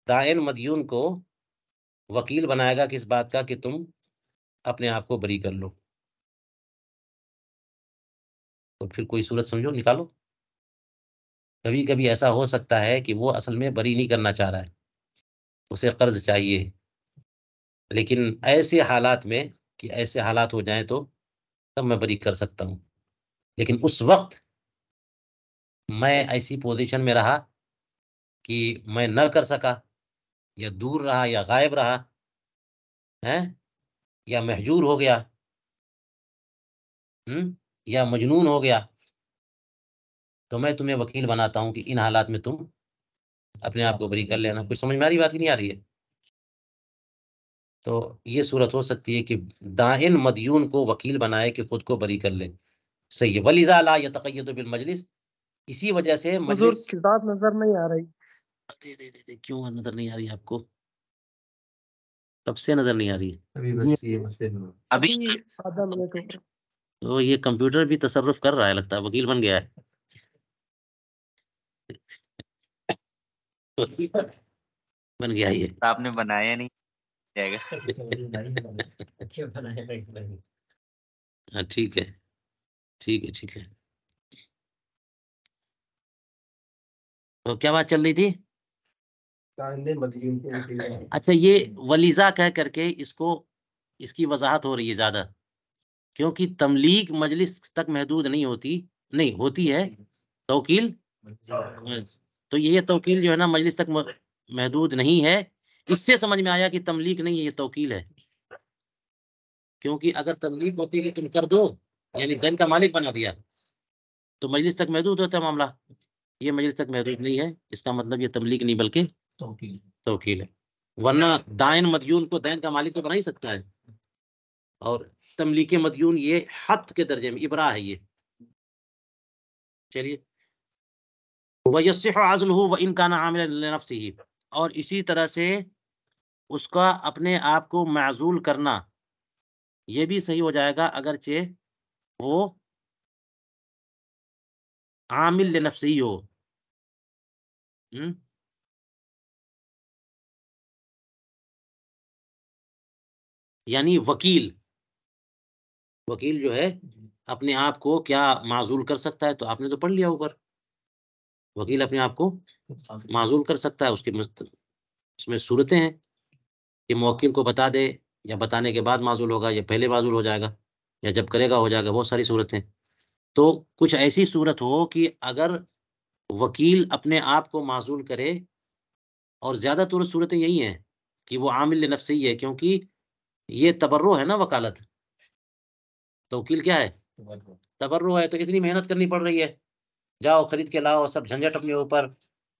دائن مدیون کو وکیل بنائے گا کس بات کا؟ کہ تم اپنے آپ کو بری کر لو. تو پھر کوئی صورت سمجھو، نکالو. کبھی کبھی ایسا ہو سکتا ہے کہ وہ اصل میں بری نہیں کرنا چاہ رہا ہے، اسے قرض چاہیے، لیکن ایسے حالات میں کہ ایسے حالات ہو جائیں تو تب میں بری کر سکتا ہوں. لیکن اس وقت میں ایسی پوزیشن میں رہا کہ میں نہ کر سکا، یا دور رہا، یا غائب رہا ہے، یا محجور ہو گیا، یا مجنون ہو گیا، تو میں تمہیں وکیل بناتا ہوں کہ ان حالات میں تم اپنے آپ کو بری کر لینا. کچھ سمجھ میں آ رہی بات کی نہیں آ رہی ہے؟ تو یہ صورت ہو سکتی ہے کہ دائن مدیون کو وکیل بنائے کہ خود کو بری کر لے. صحیح ہے. وَلِذَا لَا يَتَقَيَّدُ بِالْمَجْلِسِ، اسی وجہ سے حضور مجلس. کتاب نظر نہیں آ رہی. کیوں نظر نہیں آ رہی آپ کو؟ کب سے نظر نہیں آ رہی ہے؟ ابھی آدھا منٹ ہو گیا. تو یہ کمپیوٹر بھی تصرف کر رہا ہے، لگتا ہے وکیل بن گیا ہے. بن گیا یہ. آپ نے بنایا نہیں جائے گا. ہاں ٹھیک ہے، ٹھیک ہے، ٹھیک ہے. تو کیا بات چل رہی تھی؟ اچھا، یہ ولیزہ کہہ کر کے اس کی وضاحت ہو رہی ہے زیادہ، کیونکہ تملیغ مجلس تک محدود نہیں ہوتی ہے توکیل. تو یہ توکیل جو ہے نا مجلس تک محدود نہیں ہے. اس سے سمجھ میں آیا کہ تملیغ نہیں ہے، یہ توکیل ہے. کیونکہ اگر تملیغ ہوتی کہ تم کر دو، یعنی دین کا مالک بنا دیا، تو مجلس تک محدود ہوتا ہے معاملہ. یہ مجلس تک محدود نہیں ہے، اس کا مطلب یہ تملیغ نہیں بلکہ توکیل ہے. ورنہ دائن مدیون کو دین کا مالک تو بنا ہی سکتا ہے، اور تملیغ مدیون یہ حد کے درجے میں ابراء ہے. یہ چلیے، وَيَصِّحُ عَزْلُهُ وَإِنْ كَانَ عَامِلًا لِنَفْسِهِ، اور اسی طرح سے اس کا اپنے آپ کو معزول کرنا یہ بھی صحیح ہو جائے گا اگرچہ وہ عامل لنفسی ہو. یعنی وکیل جو ہے اپنے آپ کو کیا معزول کر سکتا ہے؟ تو آپ نے تو پڑھ لیا اوپر، وکیل اپنے آپ کو معزول کر سکتا ہے. اس میں صورتیں ہیں کہ موکل کو بتا دے، یا بتانے کے بعد معزول ہوگا، یا پہلے معزول ہو جائے گا، یا جب کرے گا ہو جائے گا. بہت ساری صورتیں. تو کچھ ایسی صورت ہو کہ اگر وکیل اپنے آپ کو معزول کرے، اور زیادہ تر صورتیں یہی ہیں کہ وہ عامل لنفسی ہے، کیونکہ یہ تبرع ہے نا وکالت. توکیل کیا ہے؟ تبرع ہے. تو اتنی محنت کرنی پڑ رہی ہے، جاؤ خرید کے لاؤ، سب جھنجٹ اپنے اوپر،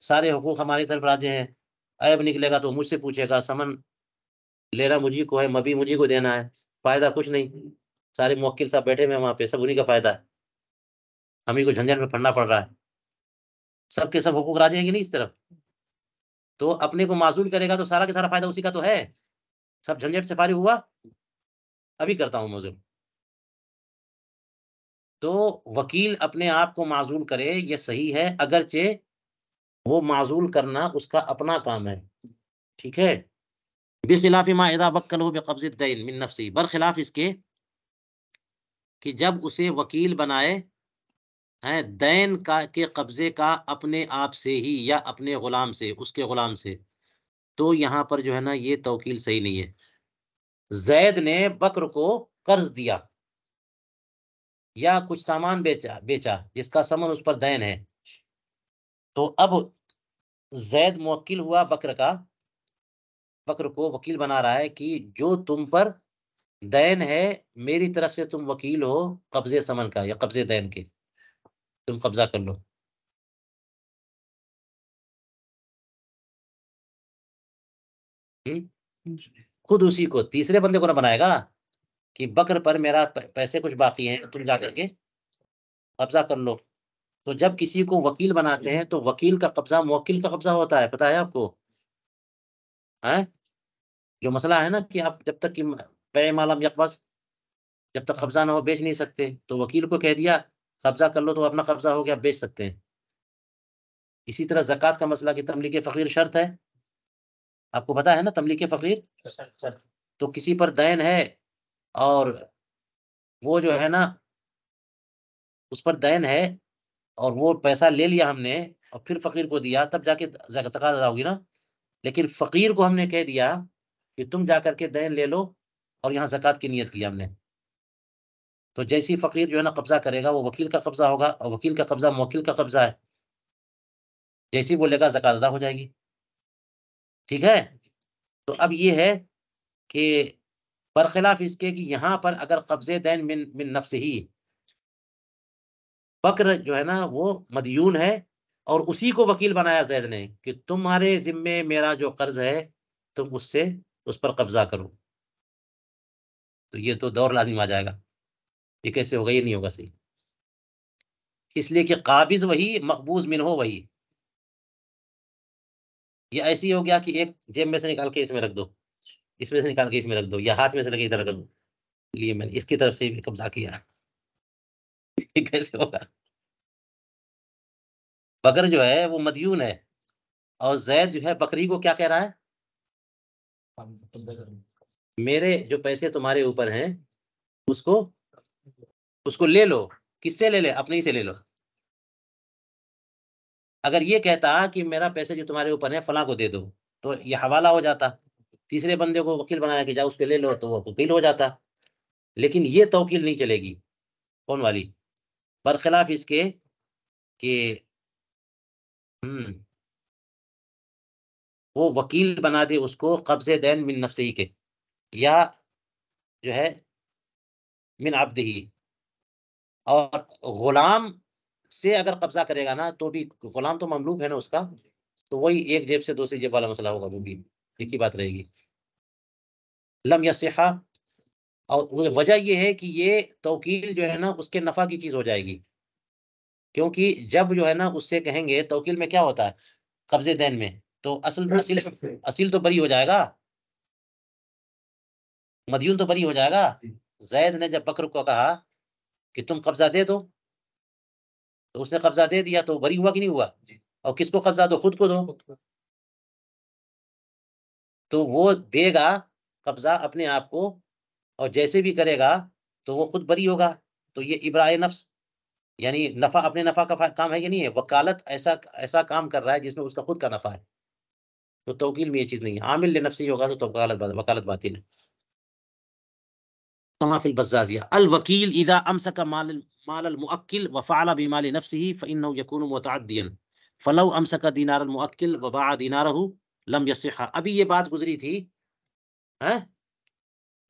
سارے حقوق ہماری طرف راجے ہیں. عیب نکلے گا تو مجھ سے پوچھے گا، سمن لینا مجھے کو ہے، مبی مجھے کو دینا ہے، فائدہ کچھ نہیں. سارے موکل صاحب بیٹھے ہوئے وہاں پہ، سب انہیں کا فائدہ ہے، ہمیں کو جھنجٹ میں پڑنا پڑ رہا ہے. سب کے سب حقوق راجے ہیں کہ نہیں اس طرف؟ تو اپنے کو معزول کرے گا تو سارا کا سارا فائدہ اسی کا تو ہے. سب جھنجٹ سے فارغ ہوا، ابھی کرتا ہوں موضوع. تو وکیل اپنے آپ کو معزول کرے یہ صحیح ہے، اگرچہ وہ معزول کرنا اس کا اپنا کام ہے. ٹھیک ہے. بخلاف ما اذا وکلہ بقبض الدین من نفسی، برخلاف اس کے کہ جب اسے وکیل بنائے دین کے قبضے کا اپنے آپ سے ہی، یا اپنے غلام سے، اس کے غلام سے. تو یہاں پر جو ہے نا یہ توکیل صحیح نہیں ہے. زید نے بکر کو قرض دیا، یا کچھ سامان بیچا جس کا ثمن اس پر دین ہے. تو اب زید موکل ہوا بکر کا، بکر کو وکیل بنا رہا ہے کہ جو تم پر دین ہے میری طرف سے تم وکیل ہو قبضے ثمن کا یا قبضے دین کے، تم قبضہ کر لو. خود اسی کو تیسرے بندے کو نہ بنائے گا کہ بکر پر میرا پیسے کچھ باقی ہیں، تم جا کر کے قبضہ کر لو. تو جب کسی کو وکیل بناتے ہیں تو وکیل کا قبضہ موکل کا قبضہ ہوتا ہے، پتا ہے آپ کو؟ جو مسئلہ ہے نا کہ آپ جب تک کہ بیع ما لم یقبض، جب تک قبضہ نہ ہو بیچ نہیں سکتے. تو وکیل کو کہہ دیا قبضہ کر لو، تو اپنا قبضہ ہو گیا، بیچ سکتے ہیں. اسی طرح زکوٰۃ کا مسئلہ کہ تملیک فقیر شرط ہے، آپ کو پتا ہے نا تملیک فقیر. تو کسی پر دین ہے اور وہ جو ہے نا اس پر دین ہے، اور وہ پیسہ لے لیا ہم نے اور پھر فقیر کو دیا، تب جا کے زکوٰۃ ادا ہوگی نا. لیکن فقیر کو ہم نے کہہ دیا کہ تم جا کر کے دین لے لو، اور یہاں زکوٰۃ کی نیت کی ہم نے. تو جیسی فقیر جو ہے نا قبضہ کرے گا وہ وکیل کا قبضہ ہوگا، اور وکیل کا قبضہ موکل کا قبضہ ہے. جیسی بولے گا زکوٰۃ ادا ہو جائے گی. ٹھیک ہے. تو اب یہ ہے کہ برخلاف اس کے کہ یہاں پر اگر قبضے دین من نفس ہی، بکر جو ہے نا وہ مدیون ہے، اور اسی کو وکیل بنایا زید نے کہ تمہارے ذمے میرا جو قرض ہے تم اس پر قبضہ کرو. تو یہ تو دور لازم آ جائے گا. یہ کیسے ہوگا؟ یہ نہیں ہوگا صحیح. اس لیے کہ قابض وہی، مقبوض منہ وہی. یہ ایسی ہو گیا کہ ایک جیب میں سے نکال کے اس میں رکھ دو، اس میں سے نکال کے اس میں رکھ دو، یا ہاتھ میں سے لگے ادھر رکھ دو. لیے میں نے اس کی طرف سے بھی قبضہ کیا. یہ کیسے ہوگا؟ بکر جو ہے وہ مدیون ہے، اور زید جو ہے بکری کو کیا کہہ رہا ہے؟ میرے جو پیسے تمہارے اوپر ہیں اس کو لے لو. کس سے لے لے؟ اپنے ہی سے لے لو. اگر یہ کہتا کہ میرا پیسے جو تمہارے اوپر ہے فلاں کو دے دو تو یہ حوالہ ہو جاتا، تیسرے بندے کو وکیل بنایا کہ جا اس کے لے لو تو وہ وکیل ہو جاتا. لیکن یہ توکیل نہیں چلے گی. کون والی؟ برخلاف اس کے کہ وہ وکیل بنا دے اس کو قبض دین من نفسه کے، یا جو ہے من عبدہ، اور غلام سے اگر قبضہ کرے گا نا تو بھی غلام تو مملوک ہے نا اس کا، تو وہی ایک جیب سے دوسری جیب والا مسئلہ ہوگا، وہ بھی ایک ہی بات رہے گی. لم یصحہ، اور وجہ یہ ہے کہ یہ توکیل جو ہے نا اس کے نفع کی چیز ہو جائے گی، کیونکہ جب جو ہے نا اس سے کہیں گے توکیل میں کیا ہوتا ہے قبض دین میں، تو اصل تو بری ہو جائے گا، مدیون تو بری ہو جائے گا. زید نے جب بکر کو کہا کہ تم قبضہ دے دو تو اس نے قبضہ دے دیا، تو بری ہوا کہ نہیں ہوا؟ اور کس کو قبضہ دو؟ خود کو دو. تو وہ دے گا قبضہ اپنے آپ کو، اور جیسے بھی کرے گا تو وہ خود بری ہوگا. تو یہ ابراء نفس، یعنی نفع اپنے نفع کا کام ہے کہ نہیں ہے؟ وکالت ایسا کام کر رہا ہے جس میں اس کا خود کا نفع ہے. تو توکیل میں یہ چیز نہیں ہے. عامل لنفسی ہوگا تو وکالت باطل ہے. كما في البزازية الوكيل إذا أمسك مال المؤكل وفعل بمال نفسه فإنه يكون متعديا، فلو أمسك دينار المؤكل وباع ديناره لم يصح. ابھی یہ بات گزری تھی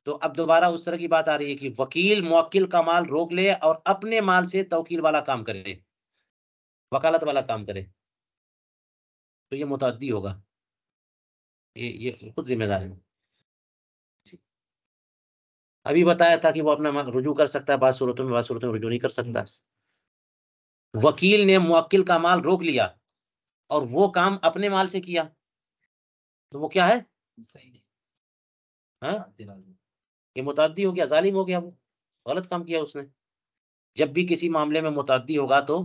تو اب دوبارہ اس طرح کی بات آ رہی ہے کہ وکیل موکل کا مال روک لے اور اپنے مال سے توکیل والا کام کرے، وکالت والا کام کرے، تو یہ متعدی ہوگا، یہ خود ذمہ دار ہے. ابھی بتایا تھا کہ وہ اپنا مال رجوع کر سکتا ہے بعض صورتوں میں، بعض صورتوں میں رجوع نہیں کر سکتا. وکیل نے موکل کا مال روک لیا اور وہ کام اپنے مال سے کیا تو وہ کیا ہے؟ یہ متعدی ہو گیا، ظالم ہو گیا، وہ غلط کام کیا اس نے. جب بھی کسی معاملے میں متعدی ہوگا تو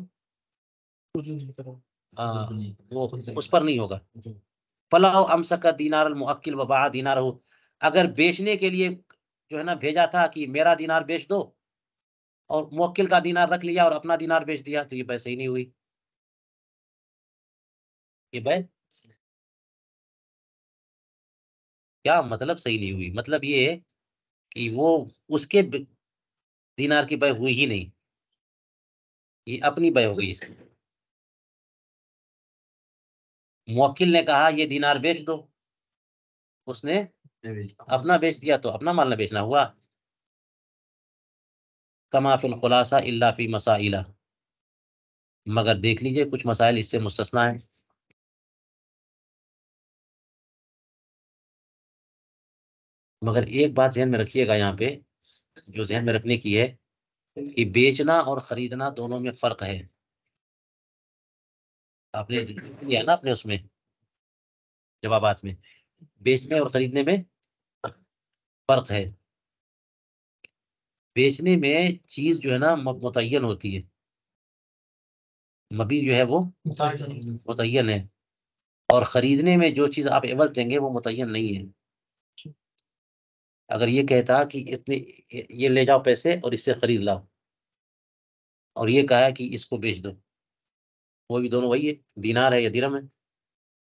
وہ اس پر نہیں ہوگا. فلاح امسک دینار المؤکل وباع دینارہ، اگر بیچنے کے لیے جو ہے نا بھیجا تھا کہ میرا دینار بیچ دو، اور موکل کا دینار رکھ لیا اور اپنا دینار بیچ دیا، تو یہ بے صحیح نہیں ہوئی. یہ بے کیا مطلب صحیح نہیں ہوئی؟ مطلب یہ ہے کہ وہ اس کے دینار کی بے ہوئی ہی نہیں، یہ اپنی بے ہو گئی. اس موکل نے کہا یہ دینار بیچ دو، اس نے اپنا بیچ دیا، تو اپنا مال نہ بیچنا ہوا. کما فی الخلاصہ الا فی مسائل، مگر دیکھ لیجئے کچھ مسائل اس سے مستثنا ہیں. مگر ایک بات ذہن میں رکھیے گا یہاں پہ، جو ذہن میں رکھنے کی ہے کہ بیچنا اور خریدنا دونوں میں فرق ہے. آپ نے لیا نا اپنے اس میں جوابات میں، بیچنے اور خریدنے میں فرق ہے. بیچنے میں چیز جو ہے نا متعین ہوتی ہے، مبیع جو ہے وہ متعین ہے، اور خریدنے میں جو چیز آپ عوض دیں گے وہ متعین نہیں ہے. اگر یہ کہتا کہ اس نے یہ لے جاؤ پیسے اور اس سے خرید لاؤ، اور یہ کہا کہ اس کو بیچ دو، وہ بھی دونوں وہی ہے، دینار ہے یا درہم ہے.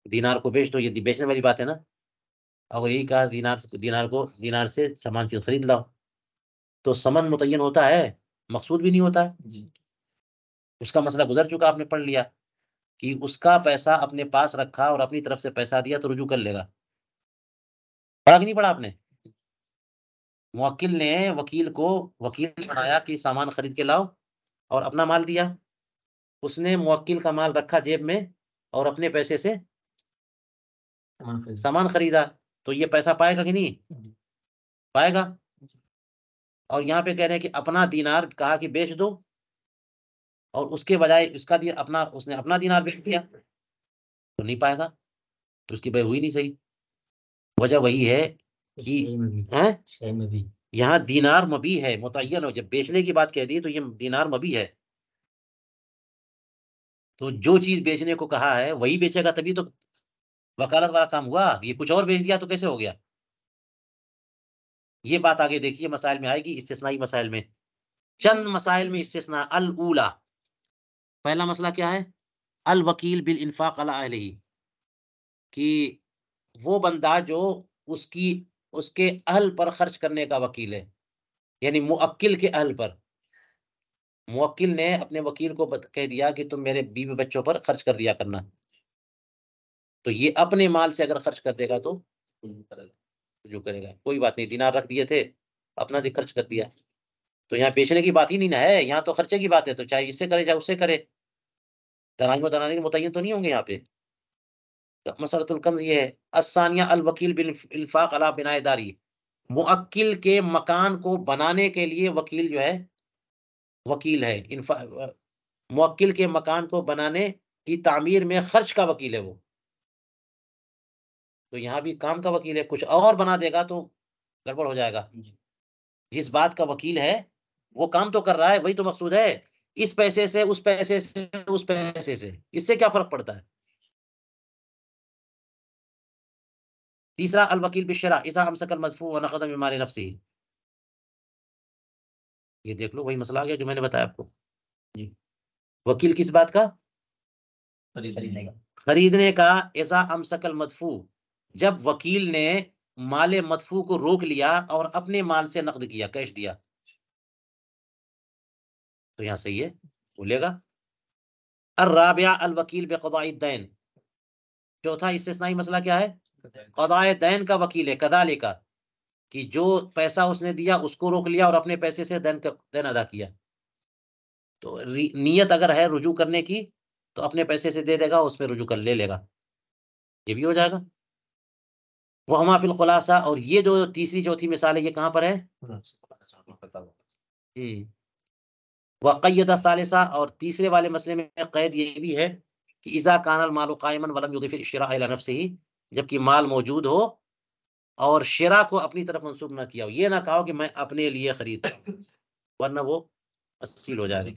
دینار کو بیچ دو، یہ بیچنے والی بات ہے نا. اگر یہی کہا دینار سے سامان چیز خرید لاؤ، تو ثمن متعین ہوتا ہے، مقصود بھی نہیں ہوتا ہے. اس کا مسئلہ گزر چکا، آپ نے پڑھ لیا کہ اس کا پیسہ اپنے پاس رکھا اور اپنی طرف سے پیسہ دیا تو رجوع کر لے گا. پڑھا کہ نہیں پڑھا آپ نے؟ موکل نے وکیل کو وکیل بنایا کہ سامان خرید کے لاؤ اور اپنا مال دیا. اس نے موکل کا مال رکھا جیب میں اور اپنے پیسے سے سامان خریدا، تو یہ پیسہ پائے گا کہ نہیں؟ پائے گا. اور یہاں پہ کہہ رہے ہیں کہ اپنا دینار کہا کہ بیچ دو، اور اس کے بجائے اس نے اپنا دینار بیچ دیا، تو نہیں پائے گا، تو اس کی بے ہوئی نہیں صحیح. وجہ وہی ہے کہ یہاں دینار مبیع ہے، متعین ہو. جب بیچنے کی بات کہہ دی تو یہ دینار مبیع ہے، تو جو چیز بیچنے کو کہا ہے وہی بیچے گا، تبھی تو وکالت والا کام ہوا. یہ کچھ اور بیچ دیا تو کیسے ہو گیا؟ یہ بات آگے دیکھیے مسائل میں آئے گی، استثنائی مسائل میں. چند مسائل میں استثناء. الاولی، پہلا مسئلہ کیا ہے؟ الوکیل بالانفاق علی اہلہ، کہ وہ بندہ جو اس کے اہل پر خرچ کرنے کا وکیل ہے، یعنی موکل کے اہل پر. موکل نے اپنے وکیل کو کہہ دیا کہ تم میرے بیوی بچوں پر خرچ کر دیا کرنا، تو یہ اپنے مال سے اگر خرچ کر دے گا تو جو کرے گا. کوئی بات نہیں، دینار رکھ دیے تھے، اپنا خرچ کر دیا، تو یہاں بیچنے کی بات ہی نہیں نا ہے، یہاں تو خرچے کی بات ہے، تو چاہے اس سے کرے چاہے اس سے کرے، دراہیم و دنانیر متعین تو نہیں ہوں گے یہاں پہ. مسئلۃ الکنز یہ ہے. الثانیہ الوکیل بالانفاق علی بناء داری، موکل کے مکان کو بنانے کے لیے وکیل جو ہے وکیل ہے. موکل کے مکان کو بنانے کی تعمیر میں خرچ کا وکیل ہے وہ، تو یہاں بھی کام کا وکیل ہے. کچھ اور بنا دے گا تو گڑبڑ ہو جائے گا. جس بات کا وکیل ہے وہ کام تو کر رہا ہے، وہی تو مقصود ہے. اس پیسے سے اس پیسے سے اس پیسے سے اس سے کیا فرق پڑتا ہے. تیسرا الوکیل بالشراء اذا امسک المدفوع ونقض من مال نفسه، یہ دیکھ لو وہی مسئلہ آ گیا جو میں نے بتایا آپ کو. وکیل کس بات کا؟ خریدنے کا. اذا امسک المدفوع، جب وکیل نے مال مدفوع کو روک لیا اور اپنے مال سے نقد کیا، کیش دیا، تو یہاں صحیح ہے، بولے گا. الرابعہ الوکیل بقضاء الدین، چوتھا استثنائی مسئلہ کیا ہے؟ قضاء دین کا وکیل ہے. کذالک، کہ جو پیسہ اس نے دیا اس کو روک لیا اور اپنے پیسے سے دین ادا کیا، تو نیت اگر ہے رجوع کرنے کی تو اپنے پیسے سے دے دے گا، اس پہ رجوع کر لے گا، یہ بھی ہو جائے گا. وہما فی الخلاصہ، اور یہ جو تیسری چوتھی مثال ہے یہ کہاں پر ہے؟ وقید الثالثہ، اور تیسرے والے مسئلے میں قید یہ بھی ہے کہ اذا کان المال قائما ولم يضف الشراء الى نفسه، جبکہ مال موجود ہو اور شراء کو اپنی طرف منسوب نہ کیا ہو، یہ نہ کہا کہ میں اپنے لیے خریدتا ہوں، ورنہ وہ اصیل ہو جائے گا.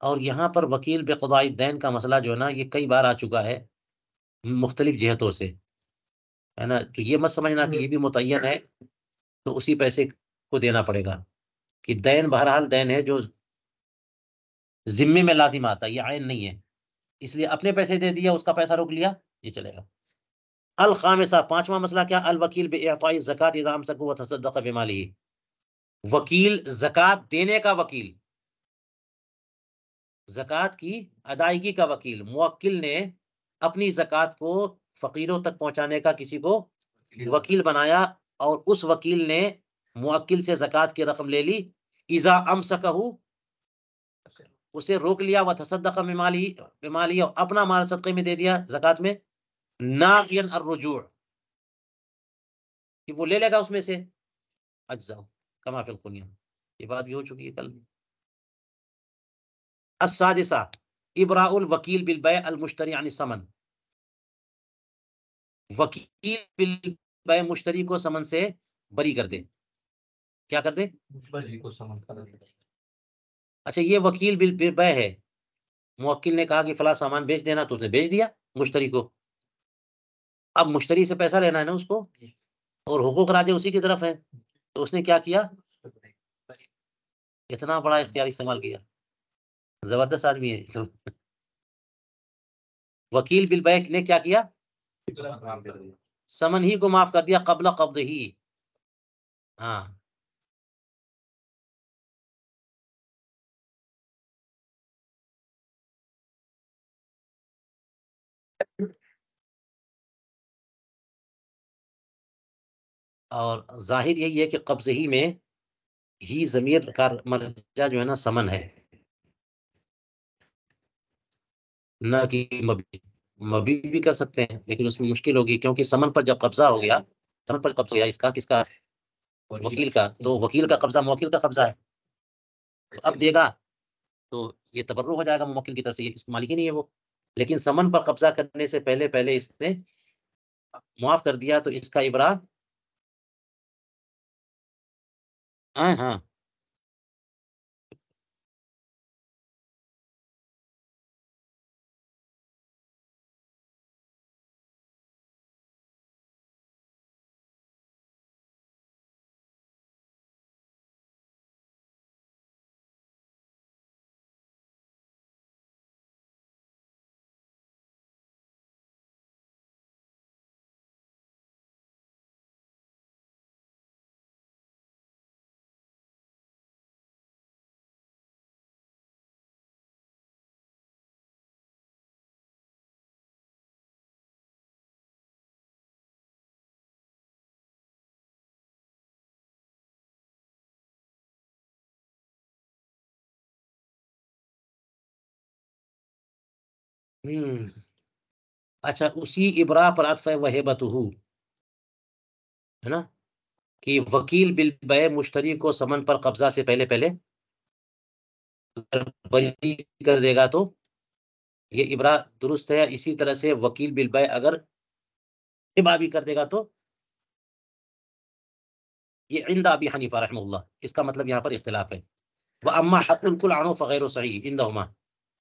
اور یہاں پر وکیل بقضاء الدین کا مسئلہ جو ہے نا یہ کئی بار آ چکا ہے مختلف جہتوں سے، ہے نا. تو یہ مت سمجھنا کہ یہ بھی متعین ہے تو اسی پیسے کو دینا پڑے گا، کہ دین بہرحال دین ہے جو ذمے میں لازم آتا ہے، یہ عین نہیں ہے، اس لیے اپنے پیسے دے دیا، اس کا پیسہ روک لیا، یہ چلے گا. الخامسہ، پانچواں مسئلہ کیا؟ الوکیل باعطاء الزکات اذا امسک وتصدق بمالہ، وکیل زکات دینے کا وکیل، زکات کی ادائیگی کا وکیل. موکل نے اپنی زکات کو فقیروں تک پہنچانے کا کسی کو وکیل بنایا، اور اس وکیل نے موکل سے زکات کی رقم لے لی، اذا امسکہ، اسے روک لیا، وتصدق بمالہ، اور اپنا مال صدقے میں دے دیا زکات میں، نافیا الرجوع، کہ وہ لے لے گا اس میں سے، اجزا کما فی القنیہ، یہ بات بھی ہو چکی ہے کل. السادسہ ابراء الوکیل بالبیع المشتری عن الثمن، وکیل بالبیع مشتری کو ثمن سے بری کر دے. کیا کر دے؟ اچھا، یہ وکیل بالبیع ہے، موکل نے کہا کہ فلاں سامان بیچ دینا، تو اس نے بیچ دیا مشتری کو. اب مشتری سے پیسہ لینا ہے نا اس کو، اور حقوق راجع اسی کی طرف ہے، تو اس نے کیا کیا؟ اتنا بڑا اختیار استعمال کیا، زبردست آدمی ہے. تو وکیل بالبیع نے کیا کیا؟ ثمن ہی کو معاف کر دیا قبل قبض ہی. ہاں، اور ظاہر یہی ہے کہ قبض ہی میں ہی ضمیر کا مرجع جو ہے نا ثمن ہے، نہ کہ مبی. مبی بھی کر سکتے ہیں لیکن اس میں مشکل ہوگی، کیونکہ ثمن پر جب قبضہ ہو گیا، ثمن پر قبضہ ہو گیا، اس کا کس کا؟ وکیل کا. تو وکیل کا قبضہ موکل کا قبضہ ہے، تو اب دے گا تو یہ تبرع ہو جائے گا موکل کی طرف سے، اس مالک ہی نہیں ہے وہ. لیکن ثمن پر قبضہ کرنے سے پہلے اس نے معاف کر دیا، تو اس کا ابراء. ہاں ہاں اچھا، اسی ابرا پر عطف ہے وہبتہ، ہے نا، کہ وکیل بالبیع مشتری کو ثمن پر قبضہ سے پہلے اگر بری کر دے گا تو یہ ابرا درست ہے. اسی طرح سے وکیل بالبیع اگر ربا بھی کر دے گا تو یہ عند ابی حنیفہ رحمہ اللہ، اس کا مطلب یہاں پر اختلاف ہے. واما حد الکل عنہ فغیر صحیح عندہما،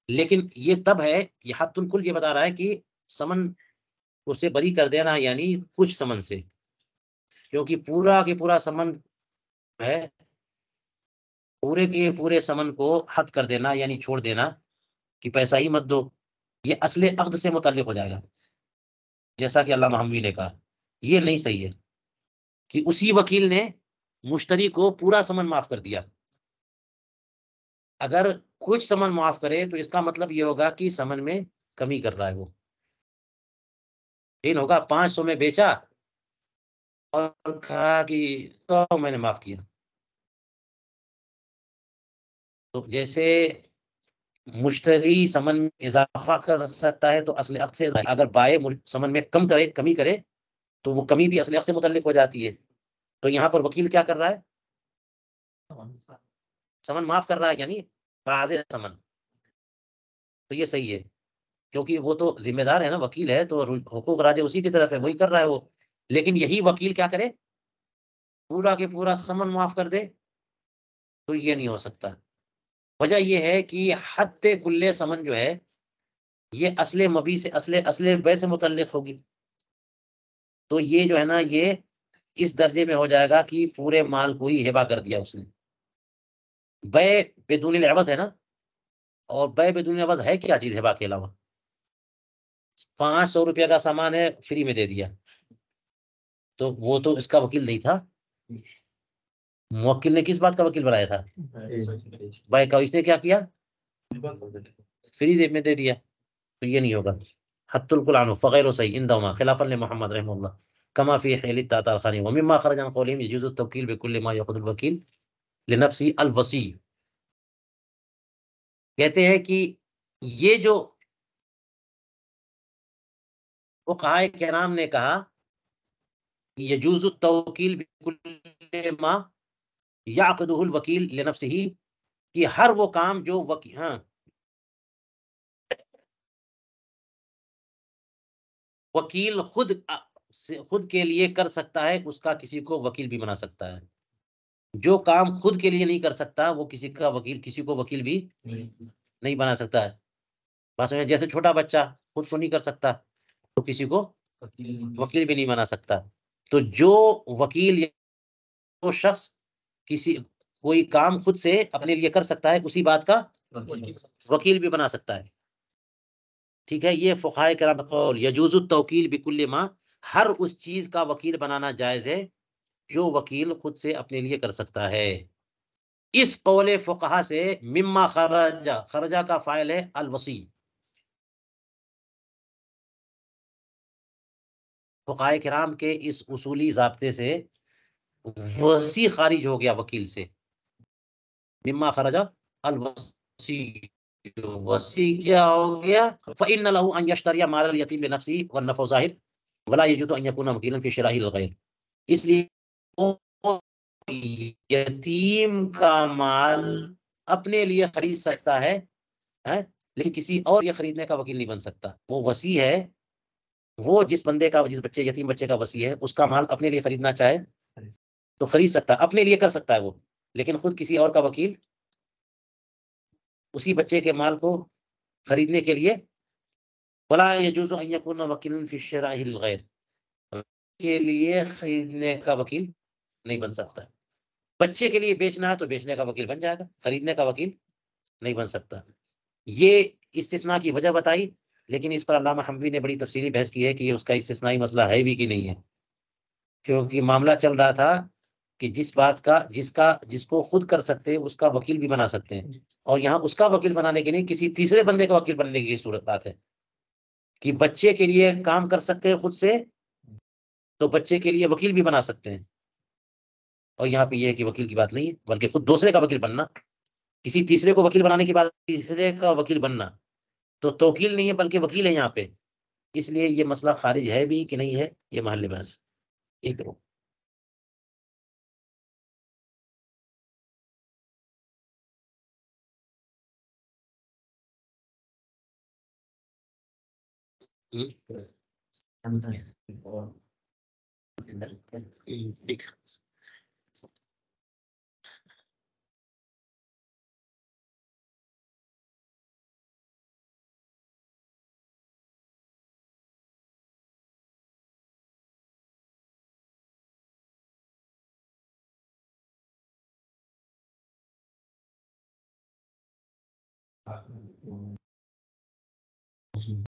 لیکن یہ تب ہے، یہ حد الکل یہ بتا رہا ہے کہ سمن اسے بری کر دینا یعنی کچھ سمن سے، کیونکہ پورا کے پورا سمن ہے، پورے کے پورے سمن کو حد کر دینا یعنی چھوڑ دینا کہ پیسہ ہی مت دو، یہ اصل عقد سے متعلق ہو جائے گا، جیسا کہ علامہ حموی نے کہا. یہ نہیں صحیح ہے کہ اسی وکیل نے مشتری کو پورا سمن معاف کر دیا. اگر کچھ سمن معاف کرے تو اس کا مطلب یہ ہوگا کہ سمن میں کمی کر رہا ہے وہ. ہوگا 500 میں بیچا اور کہا کہ 100 میں نے معاف کیا. تو جیسے مشتری سمن میں اضافہ کر سکتا ہے تو اصل عقد سے، اگر بائع سمن میں کمی کرے تو وہ کمی بھی اصل عقد سے متعلق ہو جاتی ہے. تو یہاں پر وکیل کیا کر رہا ہے؟ سمن معاف کر رہا ہے یعنی واضح سمن. تو یہ صحیح ہے کیونکہ وہ تو ذمہ دار ہے نا، وکیل ہے تو حقوق راجع اسی کی طرف ہے، وہی کر رہا ہے وہ. لیکن یہی وکیل کیا کرے؟ پورا کے پورا سمن معاف کر دے تو یہ نہیں ہو سکتا. وجہ یہ ہے کہ حد کل سمن جو ہے یہ اصل مبی سے اصل بے سے متعلق ہوگی. تو یہ جو ہے نا یہ اس درجے میں ہو جائے گا کہ پورے مال کو ہی ہبا کر دیا اس نے. بے بدون العوض ہے نا، اور بے بدون العوض ہے کیا چیز ہبا کے علاوہ؟ 500 روپیہ کا سامان ہے فری میں دے دیا، تو وہ تو اس کا وکیل نہیں تھا. موکل نے کس بات کا وکیل بنایا تھا؟ بھائی کا. اس نے کیا کیا؟ فری میں دے دیا. تو یہ نہیں ہوگا. حد الکل عنہ فغیر صحیح عندهما خلافا لمحمد رحمہ اللہ كما في حيل التعطارخاني ومما خرج عن قولهم يجوز التوكيل بكل ما يأخذ الوكيل لنفسه الوصي. کہتے ہیں کہ یہ جو فقہائے کرام نے کہا یجوز التوکیل بکل ما یعقدہ الوکیل لنفسہ، کہ ہر وہ کام جو وکیل خود کے لیے کر سکتا ہے، اس کا کسی کو وکیل بھی بنا سکتا ہے. جو کام خود کے لیے نہیں کر سکتا وہ کسی کو وکیل بھی نہیں بنا سکتا ہے. بس جیسے چھوٹا بچہ خود کو نہیں کر سکتا تو کسی کو وکیل بھی نہیں بنا سکتا. تو جو وکیل وہ شخص کوئی کام خود سے اپنے لیے کر سکتا ہے اسی بات کا وکیل بھی بنا سکتا ہے. ٹھیک ہے، یہ فقہائے کرام قول یجوز التوکیل بکل ما، ہر اس چیز کا وکیل بنانا جائز ہے جو وکیل خود سے اپنے لیے کر سکتا ہے. اس قول فقہا سے مما خرجہ کا فاعل ہے الوصی. فقہائے کرام کے اس اصولی ضابطے سے وصی خارج ہو گیا وکیل سے. مما خرجہ الوصی، وصی کیا ہو گیا؟ فإن له ان يشتري مال اليتيم بنفسه والنفع ظاهر ولا يجوز ان يكون وكيلا في شراء الغير. اس لیے یتیم کا مال اپنے لیے خرید سکتا ہے لیکن کسی اور یہ خریدنے کا وکیل نہیں بن سکتا. وہ وصی ہے، وہ جس یتیم بچے کا وصی ہے اس کا مال اپنے لیے خریدنا چاہے تو خرید سکتا ہے، اپنے لیے کر سکتا ہے وہ، لیکن خود کسی اور کا وکیل اسی بچے کے مال کو خریدنے کے لیے ولا يجوز ان يكون وكيلا في شراء الغير، کے لیے خریدنے کا وکیل نہیں بن سکتا. بچے کے لیے بیچنا ہے تو بیچنے کا وکیل بن جائے گا، خریدنے کا وکیل نہیں بن سکتا. یہ استثناء کی وجہ بتائی، لیکن اس پر علامہ حنبی نے بڑی تفصیلی بحث کی ہے کہ اس کا استثنائی مسئلہ ہے بھی کہ نہیں ہے، کیونکہ معاملہ چل رہا تھا کہ جس کو خود کر سکتے ہیں اس کا وکیل بھی بنا سکتے ہیں، اور یہاں اس کا وکیل بنانے کے لیے کسی تیسرے بندے کا وکیل بننے کی صورت بات ہے کہ بچے کے لیے کام کر سکتے ہیں خود سے تو بچے کے لیے وکیل بھی بنا سکتے ہیں. اور یہاں پہ یہ ہے کہ وکیل کی بات نہیں ہے بلکہ خود دوسرے کا وکیل بننا، کسی تیسرے کو وکیل بنانے کی بات، تیسرے کا وکیل بننا تو توکیل نہیں ہے بلکہ وکیل ہے یہاں پہ، اس لیے یہ مسئلہ خارج ہے بھی کہ نہیں ہے، یہ محل بحث. ٹھیک ہے. ٹھیک.